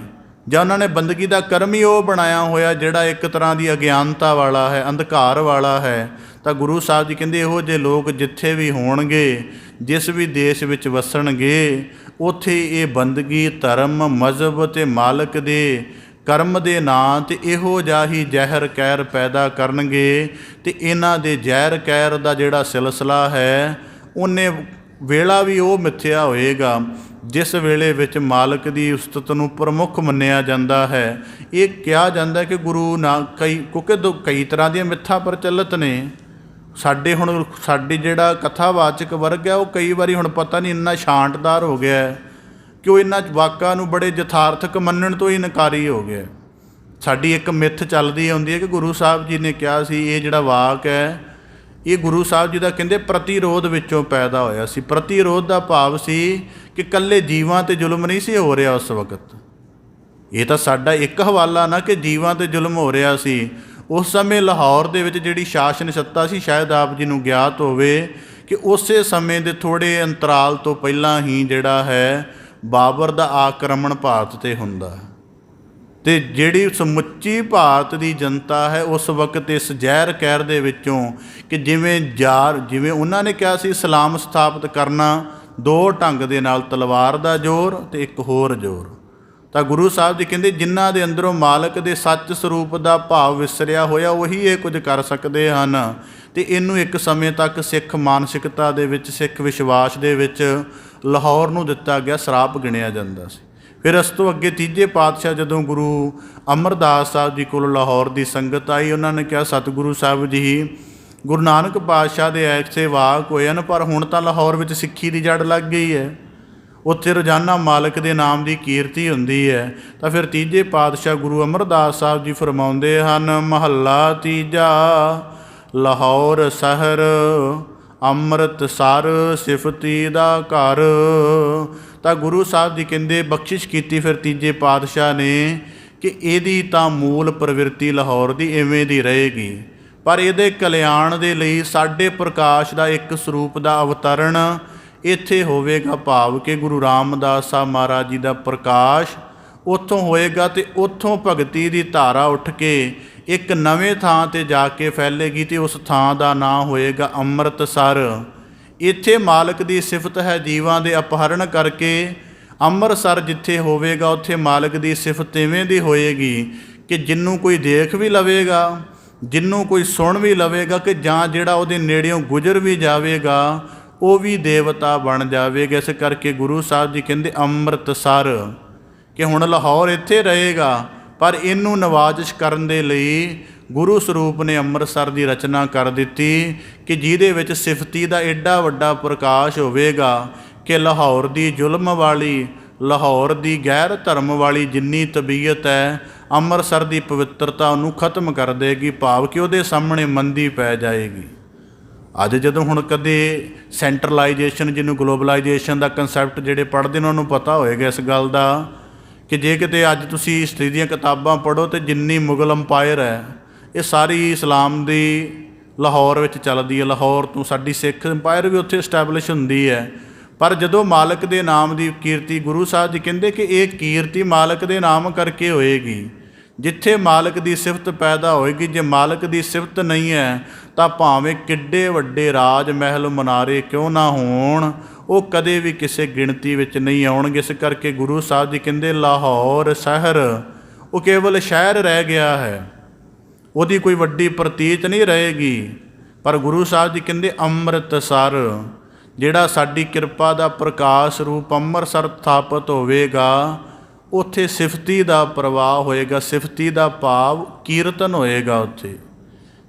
ਜਾਂ ਉਹਨਾਂ ਨੇ ਬੰਦਗੀ ਦਾ ਕਰਮ ਹੀ ਉਹ ਬਣਾਇਆ ਹੋਇਆ ਜਿਹੜਾ ਇੱਕ ਤਰ੍ਹਾਂ ਦੀ ਅਗਿਆਨਤਾ ਵਾਲਾ ਹੈ, ਅੰਧਕਾਰ ਵਾਲਾ ਹੈ, ਤਾਂ ਗੁਰੂ ਸਾਹਿਬ ਜੀ ਕਹਿੰਦੇ ਇਹੋ ਜਿਹੇ ਲੋਕ ਜਿੱਥੇ ਵੀ ਹੋਣਗੇ, ਜਿਸ ਵੀ ਦੇਸ਼ ਵਿੱਚ ਵਸਣਗੇ, ਉੱਥੇ ਇਹ ਬੰਦਗੀ ਧਰਮ ਮਜ਼ਹਬ ਅਤੇ ਮਾਲਕ ਦੇ ਕਰਮ ਦੇ ਨਾਂ 'ਤੇ ਇਹੋ ਜਿਹਾ ਹੀ ਜ਼ਹਿਰ ਕਹਿਰ ਪੈਦਾ ਕਰਨਗੇ। ਅਤੇ ਇਹਨਾਂ ਦੇ ਜ਼ਹਿਰ ਕਹਿਰ ਦਾ ਜਿਹੜਾ ਸਿਲਸਿਲਾ ਹੈ, ਉਹਨੇ ਵੇਲਾ ਵੀ ਉਹ ਮਿੱਥਿਆ ਹੋਏਗਾ ਜਿਸ ਵੇਲੇ ਵਿੱਚ ਮਾਲਕ ਦੀ ਉਸਤਤ ਨੂੰ ਪ੍ਰਮੁੱਖ ਮੰਨਿਆ ਜਾਂਦਾ ਹੈ। ਇਹ ਕਿਹਾ ਜਾਂਦਾ ਕਿ ਗੁਰੂ ਨਾ ਕਿਉਂਕਿ ਕਈ ਤਰ੍ਹਾਂ ਦੀਆਂ ਮਿੱਥਾਂ ਪ੍ਰਚਲਿਤ ਨੇ। ਸਾਡੀ ਜਿਹੜਾ ਕਥਾਵਾਚਕ ਵਰਗ ਹੈ, ਉਹ ਕਈ ਵਾਰੀ ਹੁਣ ਪਤਾ ਨਹੀਂ ਇੰਨਾ ਸ਼ਾਂਟਦਾਰ ਹੋ ਗਿਆ ਕਿ ਉਹ ਇਹਨਾਂ ਵਾਕਾਂ ਨੂੰ ਬੜੇ ਯਥਾਰਥਕ ਮੰਨਣ ਤੋਂ ਹੀ ਇਨਕਾਰੀ ਹੋ ਗਿਆ। ਸਾਡੀ ਇੱਕ ਮਿੱਥ ਚੱਲਦੀ ਹੁੰਦੀ ਹੈ ਕਿ ਗੁਰੂ ਸਾਹਿਬ ਜੀ ਨੇ ਕਿਹਾ ਸੀ, ਇਹ ਜਿਹੜਾ ਵਾਕ ਹੈ ਇਹ ਗੁਰੂ ਸਾਹਿਬ ਜੀ ਦਾ ਕਹਿੰਦੇ ਪ੍ਰਤੀਰੋਧ ਵਿੱਚੋਂ ਪੈਦਾ ਹੋਇਆ ਸੀ। ਪ੍ਰਤੀਰੋਧ ਦਾ ਭਾਵ ਸੀ ਕਿ ਇਕੱਲੇ ਜੀਵਾਂ 'ਤੇ ਜ਼ੁਲਮ ਨਹੀਂ ਸੀ ਹੋ ਰਿਹਾ ਉਸ ਵਕਤ। ਇਹ ਤਾਂ ਸਾਡਾ ਇੱਕ ਹਵਾਲਾ ਨਾ ਕਿ ਜੀਵਾਂ 'ਤੇ ਜ਼ੁਲਮ ਹੋ ਰਿਹਾ ਸੀ। ਉਸ ਸਮੇਂ ਲਾਹੌਰ ਦੇ ਵਿੱਚ ਜਿਹੜੀ ਸ਼ਾਸਨ ਸੱਤਾ ਸੀ, ਸ਼ਾਇਦ ਆਪ ਜੀ ਨੂੰ ਗਿਆਤ ਹੋਵੇ ਕਿ ਉਸੇ ਸਮੇਂ ਦੇ ਥੋੜ੍ਹੇ ਅੰਤਰਾਲ ਤੋਂ ਪਹਿਲਾਂ ਹੀ ਜਿਹੜਾ ਹੈ ਬਾਬਰ ਦਾ ਆਕਰਮਣ ਭਾਰਤ 'ਤੇ ਹੁੰਦਾ, ਅਤੇ ਜਿਹੜੀ ਸਮੁੱਚੀ ਭਾਰਤ ਦੀ ਜਨਤਾ ਹੈ ਉਸ ਵਕਤ ਇਸ ਜ਼ਹਿਰ ਕਹਿਰ ਦੇ ਵਿੱਚੋਂ ਕਿ ਜਿਵੇਂ ਉਹਨਾਂ ਨੇ ਕਿਹਾ ਸੀ ਇਸਲਾਮ ਸਥਾਪਿਤ ਕਰਨਾ ਦੋ ਢੰਗ ਦੇ ਨਾਲ, ਤਲਵਾਰ ਦਾ ਜ਼ੋਰ ਅਤੇ ਇੱਕ ਹੋਰ ਜ਼ੋਰ। ਤਾਂ ਗੁਰੂ ਸਾਹਿਬ ਜੀ ਕਹਿੰਦੇ ਜਿਨ੍ਹਾਂ ਦੇ ਅੰਦਰੋਂ ਮਾਲਕ ਦੇ ਸੱਚ ਸਰੂਪ ਦਾ ਭਾਵ ਵਿਸਰਿਆ ਹੋਇਆ, ਉਹੀ ਇਹ ਕੁਝ ਕਰ ਸਕਦੇ ਹਨ। ਅਤੇ ਇਹਨੂੰ ਇੱਕ ਸਮੇਂ ਤੱਕ ਸਿੱਖ ਮਾਨਸਿਕਤਾ ਦੇ ਵਿੱਚ, ਸਿੱਖ ਵਿਸ਼ਵਾਸ ਦੇ ਵਿੱਚ ਲਾਹੌਰ ਨੂੰ ਦਿੱਤਾ ਗਿਆ ਸਰਾਪ ਗਿਣਿਆ ਜਾਂਦਾ ਸੀ। ਫਿਰ ਇਸ ਤੋਂ ਅੱਗੇ ਤੀਜੇ ਪਾਤਸ਼ਾਹ ਜਦੋਂ ਗੁਰੂ ਅਮਰਦਾਸ ਸਾਹਿਬ ਜੀ ਕੋਲ ਲਾਹੌਰ ਦੀ ਸੰਗਤ ਆਈ, ਉਹਨਾਂ ਨੇ ਕਿਹਾ ਸਤਿਗੁਰੂ ਸਾਹਿਬ ਜੀ ਗੁਰੂ ਨਾਨਕ ਪਾਤਸ਼ਾਹ ਦੇ ਐਸੇ ਵਾਕ ਹੋਏ ਹਨ, ਪਰ ਹੁਣ ਤਾਂ ਲਾਹੌਰ ਵਿੱਚ ਸਿੱਖੀ ਦੀ ਜੜ ਲੱਗ ਗਈ ਹੈ। ਉੱਥੇ ਰੋਜ਼ਾਨਾ ਮਾਲਕ ਦੇ ਨਾਮ ਦੀ ਕੀਰਤੀ ਹੁੰਦੀ ਹੈ। ਤਾਂ ਫਿਰ ਤੀਜੇ ਪਾਤਸ਼ਾਹ ਗੁਰੂ ਅਮਰਦਾਸ ਸਾਹਿਬ ਜੀ ਫਰਮਾਉਂਦੇ ਹਨ, ਮਹੱਲਾ ਤੀਜਾ, ਲਾਹੌਰ ਸ਼ਹਿਰ ਅੰਮ੍ਰਿਤਸਰ ਸਿਫਤੀ ਦਾ ਘਰ। ਤਾਂ ਗੁਰੂ ਸਾਹਿਬ ਜੀ ਕਹਿੰਦੇ ਬਖਸ਼ਿਸ਼ ਕੀਤੀ ਫਿਰ ਤੀਜੇ ਪਾਤਸ਼ਾਹ ਨੇ ਕਿ ਇਹਦੀ ਤਾਂ ਮੂਲ ਪ੍ਰਵਿਰਤੀ ਲਾਹੌਰ ਦੀ ਇਵੇਂ ਦੀ ਰਹੇਗੀ, ਪਰ ਇਹਦੇ ਕਲਿਆਣ ਦੇ ਲਈ ਸਾਡੇ ਪ੍ਰਕਾਸ਼ ਦਾ ਇੱਕ ਸਰੂਪ ਦਾ ਅਵਤਰਣ ਇੱਥੇ ਹੋਵੇਗਾ। ਭਾਵ ਕਿ ਗੁਰੂ ਰਾਮਦਾਸ ਸਾਹਿਬ ਮਹਾਰਾਜ ਜੀ ਦਾ ਪ੍ਰਕਾਸ਼ ਉੱਥੋਂ ਹੋਏਗਾ ਅਤੇ ਉੱਥੋਂ ਭਗਤੀ ਦੀ ਧਾਰਾ ਉੱਠ ਕੇ ਇੱਕ ਨਵੇਂ ਥਾਂ 'ਤੇ ਜਾ ਕੇ ਫੈਲੇਗੀ ਅਤੇ ਉਸ ਥਾਂ ਦਾ ਨਾਂ ਹੋਏਗਾ ਅੰਮ੍ਰਿਤਸਰ। ਇੱਥੇ ਮਾਲਕ ਦੀ ਸਿਫਤ ਹੈ ਜੀਵਾਂ ਦੇ ਅਪਹਰਣ ਕਰਕੇ। ਅੰਮ੍ਰਿਤਸਰ ਜਿੱਥੇ ਹੋਵੇਗਾ ਉੱਥੇ ਮਾਲਕ ਦੀ ਸਿਫਤ ਇਵੇਂ ਦੀ ਹੋਏਗੀ ਕਿ ਜਿਹਨੂੰ ਕੋਈ ਦੇਖ ਵੀ ਲਵੇਗਾ, ਜਿਹਨੂੰ ਕੋਈ ਸੁਣ ਵੀ ਲਵੇਗਾ, ਕਿ ਜਾਂ ਜਿਹੜਾ ਉਹਦੇ ਨੇੜਿਓਂ ਗੁਜ਼ਰ ਵੀ ਜਾਵੇਗਾ ਉਹ ਵੀ ਦੇਵਤਾ ਬਣ ਜਾਵੇਗਾ। ਇਸ ਕਰਕੇ ਗੁਰੂ ਸਾਹਿਬ ਜੀ ਕਹਿੰਦੇ ਅੰਮ੍ਰਿਤਸਰ, ਕਿ ਹੁਣ ਲਾਹੌਰ ਇੱਥੇ ਰਹੇਗਾ, ਪਰ ਇਹਨੂੰ ਨਵਾਜ਼ਿਸ਼ ਕਰਨ ਦੇ ਲਈ ਗੁਰੂ ਸਰੂਪ ਨੇ ਅੰਮ੍ਰਿਤਸਰ ਦੀ ਰਚਨਾ ਕਰ ਦਿੱਤੀ ਕਿ ਜਿਹਦੇ ਵਿੱਚ ਸਿਫਤੀ ਦਾ ਐਡਾ ਵੱਡਾ ਪ੍ਰਕਾਸ਼ ਹੋਵੇਗਾ ਕਿ ਲਾਹੌਰ ਦੀ ਜ਼ੁਲਮ ਵਾਲੀ, ਲਾਹੌਰ ਦੀ ਗੈਰ ਧਰਮ ਵਾਲੀ ਜਿੰਨੀ ਤਬੀਅਤ ਹੈ, ਅੰਮ੍ਰਿਤਸਰ ਦੀ ਪਵਿੱਤਰਤਾ ਉਹਨੂੰ ਖਤਮ ਕਰ ਦੇਗੀ। ਭਾਵ ਕਿ ਉਹਦੇ ਸਾਹਮਣੇ ਮੰਦੀ ਪੈ ਜਾਏਗੀ। ਅੱਜ ਜਦੋਂ ਹੁਣ ਕਦੇ ਸੈਂਟਰਲਾਈਜੇਸ਼ਨ, ਜਿਹਨੂੰ ਗਲੋਬਲਾਈਜੇਸ਼ਨ ਦਾ ਕੰਸੈਪਟ ਜਿਹੜੇ ਪੜ੍ਹਦੇ ਨੇ ਉਹਨਾਂ ਨੂੰ ਪਤਾ ਹੋਏਗਾ ਇਸ ਗੱਲ ਦਾ, ਕਿ ਜੇ ਕਿਤੇ ਅੱਜ ਤੁਸੀਂ ਹਿਸਟਰੀ ਦੀਆਂ ਕਿਤਾਬਾਂ ਪੜ੍ਹੋ ਤਾਂ ਜਿੰਨੀ ਮੁਗਲ ਅੰਪਾਇਰ ਹੈ ਇਹ ਸਾਰੀ ਇਸਲਾਮ ਦੀ ਲਾਹੌਰ ਵਿੱਚ ਚੱਲਦੀ ਹੈ। ਲਾਹੌਰ ਤੋਂ ਸਾਡੀ ਸਿੱਖ ਅੰਪਾਇਰ ਵੀ ਉੱਥੇ ਇਸਟੈਬਲਿਸ਼ ਹੁੰਦੀ ਹੈ। ਪਰ ਜਦੋਂ ਮਾਲਕ ਦੇ ਨਾਮ ਦੀ ਕੀਰਤੀ, ਗੁਰੂ ਸਾਹਿਬ ਜੀ ਕਹਿੰਦੇ ਕਿ ਇਹ ਕੀਰਤੀ ਮਾਲਕ ਦੇ ਨਾਮ ਕਰਕੇ ਹੋਏਗੀ। ਜਿੱਥੇ ਮਾਲਕ ਦੀ ਸਿਫਤ ਪੈਦਾ ਹੋਏਗੀ, ਜੇ ਮਾਲਕ ਦੀ ਸਿਫਤ ਨਹੀਂ ਹੈ ਤਾਂ ਭਾਵੇਂ ਕਿੱਡੇ ਵੱਡੇ ਰਾਜ ਮਹਿਲ ਮਨਾਰੇ ਕਿਉਂ ਨਾ ਹੋਣ, ਉਹ ਕਦੇ ਵੀ ਕਿਸੇ ਗਿਣਤੀ ਵਿੱਚ ਨਹੀਂ ਆਉਣਗੇ। ਇਸ ਕਰਕੇ ਗੁਰੂ ਸਾਹਿਬ ਜੀ ਕਹਿੰਦੇ ਲਾਹੌਰ ਸ਼ਹਿਰ ਉਹ ਕੇਵਲ ਸ਼ਹਿਰ ਰਹਿ ਗਿਆ ਹੈ, ਉਹਦੀ ਕੋਈ ਵੱਡੀ ਪ੍ਰਤੀਤ ਨਹੀਂ ਰਹੇਗੀ। ਪਰ ਗੁਰੂ ਸਾਹਿਬ ਜੀ ਕਹਿੰਦੇ ਅੰਮ੍ਰਿਤਸਰ, ਜਿਹੜਾ ਸਾਡੀ ਕਿਰਪਾ ਦਾ ਪ੍ਰਕਾਸ਼ ਰੂਪ ਅੰਮ੍ਰਿਤਸਰ ਸਥਾਪਿਤ ਹੋਵੇਗਾ, ਉੱਥੇ ਸਿਫਤੀ ਦਾ ਪ੍ਰਵਾਹ ਹੋਏਗਾ। ਸਿਫਤੀ ਦਾ ਭਾਵ ਕੀਰਤਨ ਹੋਏਗਾ। ਉੱਥੇ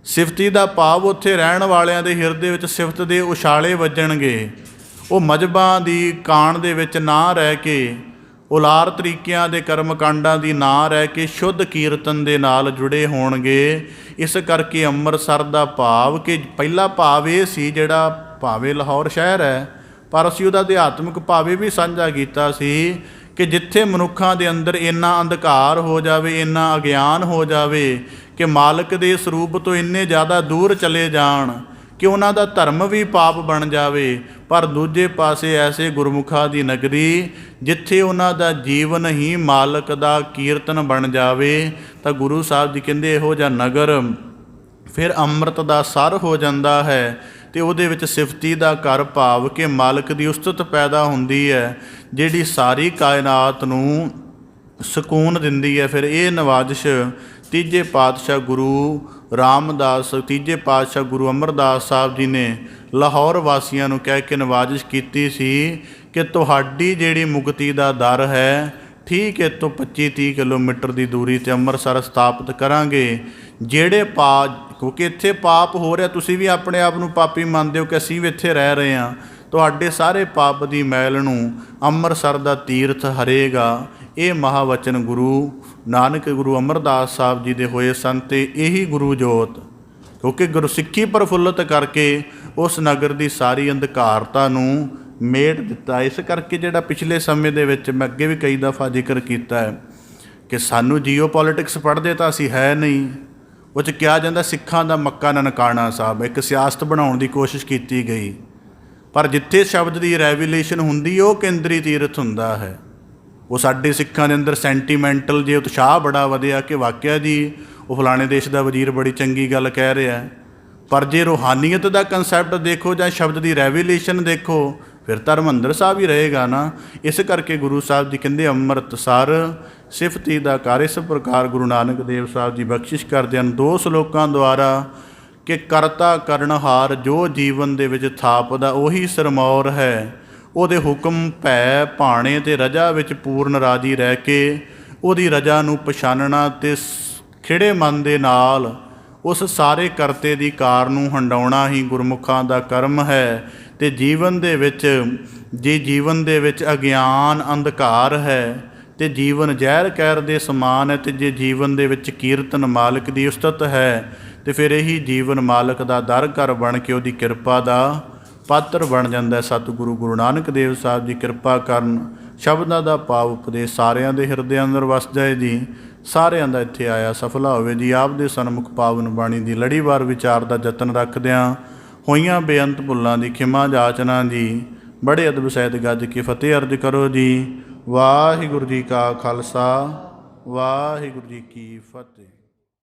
ਸਿਫਤੀ ਦਾ ਭਾਵ ਉੱਥੇ ਰਹਿਣ ਵਾਲਿਆਂ ਦੇ ਹਿਰਦੇ ਵਿੱਚ ਸਿਫਤ ਦੇ ਉਛਾਲੇ ਵੱਜਣਗੇ। ਉਹ ਮਜ਼ਹਬਾਂ ਦੀ ਕਾਣ ਦੇ ਵਿੱਚ ਨਾ ਰਹਿ ਕੇ, ਉਲਾਰ ਤਰੀਕਿਆਂ ਦੇ ਕਰਮਕਾਂਡਾਂ ਦੀ ਨਾ ਰਹਿ ਕੇ ਸ਼ੁੱਧ ਕੀਰਤਨ ਦੇ ਨਾਲ ਜੁੜੇ ਹੋਣਗੇ। ਇਸ ਕਰਕੇ ਅੰਮ੍ਰਿਤਸਰ ਦਾ ਭਾਵ ਕਿ ਪਹਿਲਾ ਭਾਵ ਇਹ ਸੀ, ਜਿਹੜਾ ਭਾਵੇਂ ਲਾਹੌਰ ਸ਼ਹਿਰ ਹੈ ਪਰ ਅਸੀਂ ਉਹਦਾ ਅਧਿਆਤਮਿਕ ਭਾਵੇਂ ਵੀ ਸਾਂਝਾ ਕੀਤਾ ਸੀ ਕਿ ਜਿੱਥੇ ਮਨੁੱਖਾਂ ਦੇ ਅੰਦਰ ਇੰਨਾ ਅੰਧਕਾਰ ਹੋ ਜਾਵੇ, ਇੰਨਾ ਅਗਿਆਨ ਹੋ ਜਾਵੇ ਕਿ ਮਾਲਕ ਦੇ ਸਰੂਪ ਤੋਂ ਇੰਨੇ ਜ਼ਿਆਦਾ ਦੂਰ ਚਲੇ ਜਾਣ ਕਿ ਉਹਨਾਂ ਦਾ ਧਰਮ ਵੀ ਪਾਪ ਬਣ ਜਾਵੇ, ਪਰ ਦੂਜੇ ਪਾਸੇ ਐਸੇ ਗੁਰਮੁਖਾਂ ਦੀ ਨਗਰੀ ਜਿੱਥੇ ਉਹਨਾਂ ਦਾ ਜੀਵਨ ਹੀ ਮਾਲਕ ਦਾ ਕੀਰਤਨ ਬਣ ਜਾਵੇ, ਤਾਂ ਗੁਰੂ ਸਾਹਿਬ ਜੀ ਕਹਿੰਦੇ ਇਹੋ ਜਿਹਾ ਨਗਰ ਫਿਰ ਅੰਮ੍ਰਿਤ ਦਾ ਸਰ ਹੋ ਜਾਂਦਾ ਹੈ। ਅਤੇ ਉਹਦੇ ਵਿੱਚ ਸਿਫਤੀ ਦਾ ਘਰ, ਭਾਵ ਕਿ ਮਾਲਕ ਦੀ ਉਸਤਤ ਪੈਦਾ ਹੁੰਦੀ ਹੈ, ਜਿਹੜੀ ਸਾਰੀ ਕਾਇਨਾਤ ਨੂੰ ਸਕੂਨ ਦਿੰਦੀ ਹੈ। ਫਿਰ ਇਹ ਨਵਾਜ਼ਿਸ਼ ਤੀਜੇ ਪਾਤਸ਼ਾਹ ਗੁਰੂ ਰਾਮਦਾਸ, ਤੀਜੇ ਪਾਤਸ਼ਾਹ ਗੁਰੂ ਅਮਰਦਾਸ ਸਾਹਿਬ ਜੀ ਨੇ ਲਾਹੌਰ ਵਾਸੀਆਂ ਨੂੰ ਕਹਿ ਕੇ ਨਵਾਜ਼ਿਸ਼ ਕੀਤੀ ਸੀ ਕਿ ਤੁਹਾਡੀ ਜਿਹੜੀ ਮੁਕਤੀ ਦਾ ਦਰ ਹੈ, ਠੀਕ ਹੈ, ਤੋਂ 25-30 ਕਿਲੋਮੀਟਰ ਦੀ ਦੂਰੀ 'ਤੇ ਅੰਮ੍ਰਿਤਸਰ ਸਥਾਪਿਤ ਕਰਾਂਗੇ। ਜਿਹੜੇ ਕਿਉਂਕਿ ਇੱਥੇ ਪਾਪ ਹੋ ਰਿਹਾ, ਤੁਸੀਂ ਵੀ ਆਪਣੇ ਆਪ ਨੂੰ ਪਾਪੀ ਮੰਨਦੇ ਹੋ ਕਿ ਅਸੀਂ ਵੀ ਇੱਥੇ ਰਹਿ ਰਹੇ ਹਾਂ, ਤੁਹਾਡੇ ਸਾਰੇ ਪਾਪ ਦੀ ਮੈਲ ਨੂੰ ਅੰਮ੍ਰਿਤਸਰ ਦਾ ਤੀਰਥ ਹਰੇਗਾ। ਇਹ ਮਹਾਵਚਨ ਗੁਰੂ ਨਾਨਕ, ਗੁਰੂ ਅਮਰਦਾਸ ਸਾਹਿਬ ਜੀ ਦੇ ਹੋਏ ਸਨ। ਅਤੇ ਇਹੀ ਗੁਰੂ ਜੋਤ, ਕਿਉਂਕਿ ਗੁਰਸਿੱਖੀ ਪ੍ਰਫੁੱਲਤ ਕਰਕੇ ਉਸ ਨਗਰ ਦੀ ਸਾਰੀ ਅੰਧਕਾਰਤਾ ਨੂੰ ਮੇਟ ਦਿੱਤਾ। ਇਸ ਕਰਕੇ ਜਿਹੜਾ ਪਿਛਲੇ ਸਮੇਂ ਦੇ ਵਿੱਚ ਮੈਂ ਅੱਗੇ ਵੀ ਕਈ ਦਫਾ ਜ਼ਿਕਰ ਕੀਤਾ ਹੈ ਕਿ ਸਾਨੂੰ ਜੀਓ ਪੋਲੀਟਿਕਸ ਪੜ੍ਹਦੇ ਤਾਂ ਅਸੀਂ ਹੈ ਨਹੀਂ। ਉਹ 'ਚ ਕਿਹਾ ਜਾਂਦਾ ਸਿੱਖਾਂ ਦਾ ਮੱਕਾ ਨਨਕਾਣਾ ਸਾਹਿਬ, ਇੱਕ ਸਿਆਸਤ ਬਣਾਉਣ ਦੀ ਕੋਸ਼ਿਸ਼ ਕੀਤੀ ਗਈ। ਪਰ ਜਿੱਥੇ ਸ਼ਬਦ ਦੀ ਰੈਵੂਲੇਸ਼ਨ ਹੁੰਦੀ ਉਹ ਕੇਂਦਰੀ ਤੀਰਥ ਹੁੰਦਾ ਹੈ। ਉਹ ਸਾਡੇ ਸਿੱਖਾਂ ਦੇ ਅੰਦਰ ਸੈਂਟੀਮੈਂਟਲ ਜੇ ਉਤਸ਼ਾਹ ਬੜਾ ਵਧਿਆ ਕਿ ਵਾਕਿਆ ਜੀ ਉਹ ਫਲਾਣੇ ਦੇਸ਼ ਦਾ ਵਜ਼ੀਰ ਬੜੀ ਚੰਗੀ ਗੱਲ ਕਹਿ ਰਿਹਾ, ਪਰ ਜੇ ਰੂਹਾਨੀਅਤ ਦਾ ਕੰਸੈਪਟ ਦੇਖੋ ਜਾਂ ਸ਼ਬਦ ਦੀ ਰੈਵੂਲੇਸ਼ਨ ਦੇਖੋ, ਫਿਰ ਤਾਂ ਹਰਿਮੰਦਰ ਸਾਹਿਬ ਹੀ ਰਹੇਗਾ ਨਾ। ਇਸ ਕਰਕੇ ਗੁਰੂ ਸਾਹਿਬ ਜੀ ਕਹਿੰਦੇ ਅੰਮ੍ਰਿਤਸਰ ਸਿਫਤੀ ਦਾ ਘਰ। ਇਸ ਪ੍ਰਕਾਰ ਗੁਰੂ ਨਾਨਕ ਦੇਵ ਸਾਹਿਬ ਜੀ ਬਖਸ਼ਿਸ਼ ਕਰਦੇ ਹਨ 2 ਸਲੋਕਾਂ ਦੁਆਰਾ ਕਿ ਕਰਤਾ ਕਰਨਹਾਰ ਜੋ ਜੀਵਨ ਦੇ ਵਿੱਚ ਥਾਪਦਾ ਉਹੀ ਸਰਮੌਰ ਹੈ। ਉਹਦੇ ਹੁਕਮ ਭੈ ਭਾਣੇ ਅਤੇ ਰਜਾ ਵਿੱਚ ਪੂਰਨ ਰਾਜੀ ਰਹਿ ਕੇ ਉਹਦੀ ਰਜਾ ਨੂੰ ਪਛਾਨਣਾ ਅਤੇ ਖਿੜੇ ਮਨ ਦੇ ਨਾਲ ਉਸ ਸਾਰੇ ਕਰਤੇ ਦੀ ਕਾਰ ਨੂੰ ਹੰਡਾਉਣਾ ਹੀ ਗੁਰਮੁਖਾਂ ਦਾ ਕਰਮ ਹੈ। ਅਤੇ ਜੀਵਨ ਦੇ ਵਿੱਚ ਜੇ ਜੀਵਨ ਦੇ ਵਿੱਚ ਅਗਿਆਨ ਅੰਧਕਾਰ ਹੈ ਅਤੇ ਜੀਵਨ ਜ਼ਹਿਰ ਕਹਿਰ ਦੇ ਸਮਾਨ ਹੈ, ਅਤੇ ਜੇ ਜੀਵਨ ਦੇ ਵਿੱਚ ਕੀਰਤਨ ਮਾਲਕ ਦੀ ਉਸਤਤ ਹੈ ਅਤੇ ਫਿਰ ਇਹੀ ਜੀਵਨ ਮਾਲਕ ਦਾ ਦਰ ਘਰ ਬਣ ਕੇ ਉਹਦੀ ਕਿਰਪਾ ਦਾ ਪਾਤਰ ਬਣ ਜਾਂਦਾ। ਸਤਿਗੁਰੂ ਗੁਰੂ ਨਾਨਕ ਦੇਵ ਸਾਹਿਬ ਜੀ ਕਿਰਪਾ ਕਰਨ, ਸ਼ਬਦਾਂ ਦਾ ਭਾਵ ਉਪਦੇਸ਼ ਸਾਰਿਆਂ ਦੇ ਹਿਰਦੇ ਅੰਦਰ ਵਸ ਜਾਏ ਜੀ। ਸਾਰਿਆਂ ਦਾ ਇੱਥੇ ਆਇਆ ਸਫਲਾ ਹੋਵੇ ਜੀ। ਆਪ ਦੇ ਸਨਮੁਖ ਪਾਵਨ ਬਾਣੀ ਦੀ ਲੜੀਵਾਰ ਵਿਚਾਰ ਦਾ ਯਤਨ ਰੱਖਦਿਆਂ ਹੋਈਆਂ ਬੇਅੰਤ ਭੁੱਲਾਂ ਦੀ ਖਿਮਾ ਜਾਚਨਾ ਜੀ। ਬੜੇ ਅਦਬ ਸਹਿਤ ਗੱਜ ਕੇ ਫਤਿਹ ਅਰਜ ਕਰੋ ਜੀ। ਵਾਹਿਗੁਰੂ ਜੀ ਕਾ ਖਾਲਸਾ, ਵਾਹਿਗੁਰੂ ਜੀ ਕੀ ਫਤਿਹ।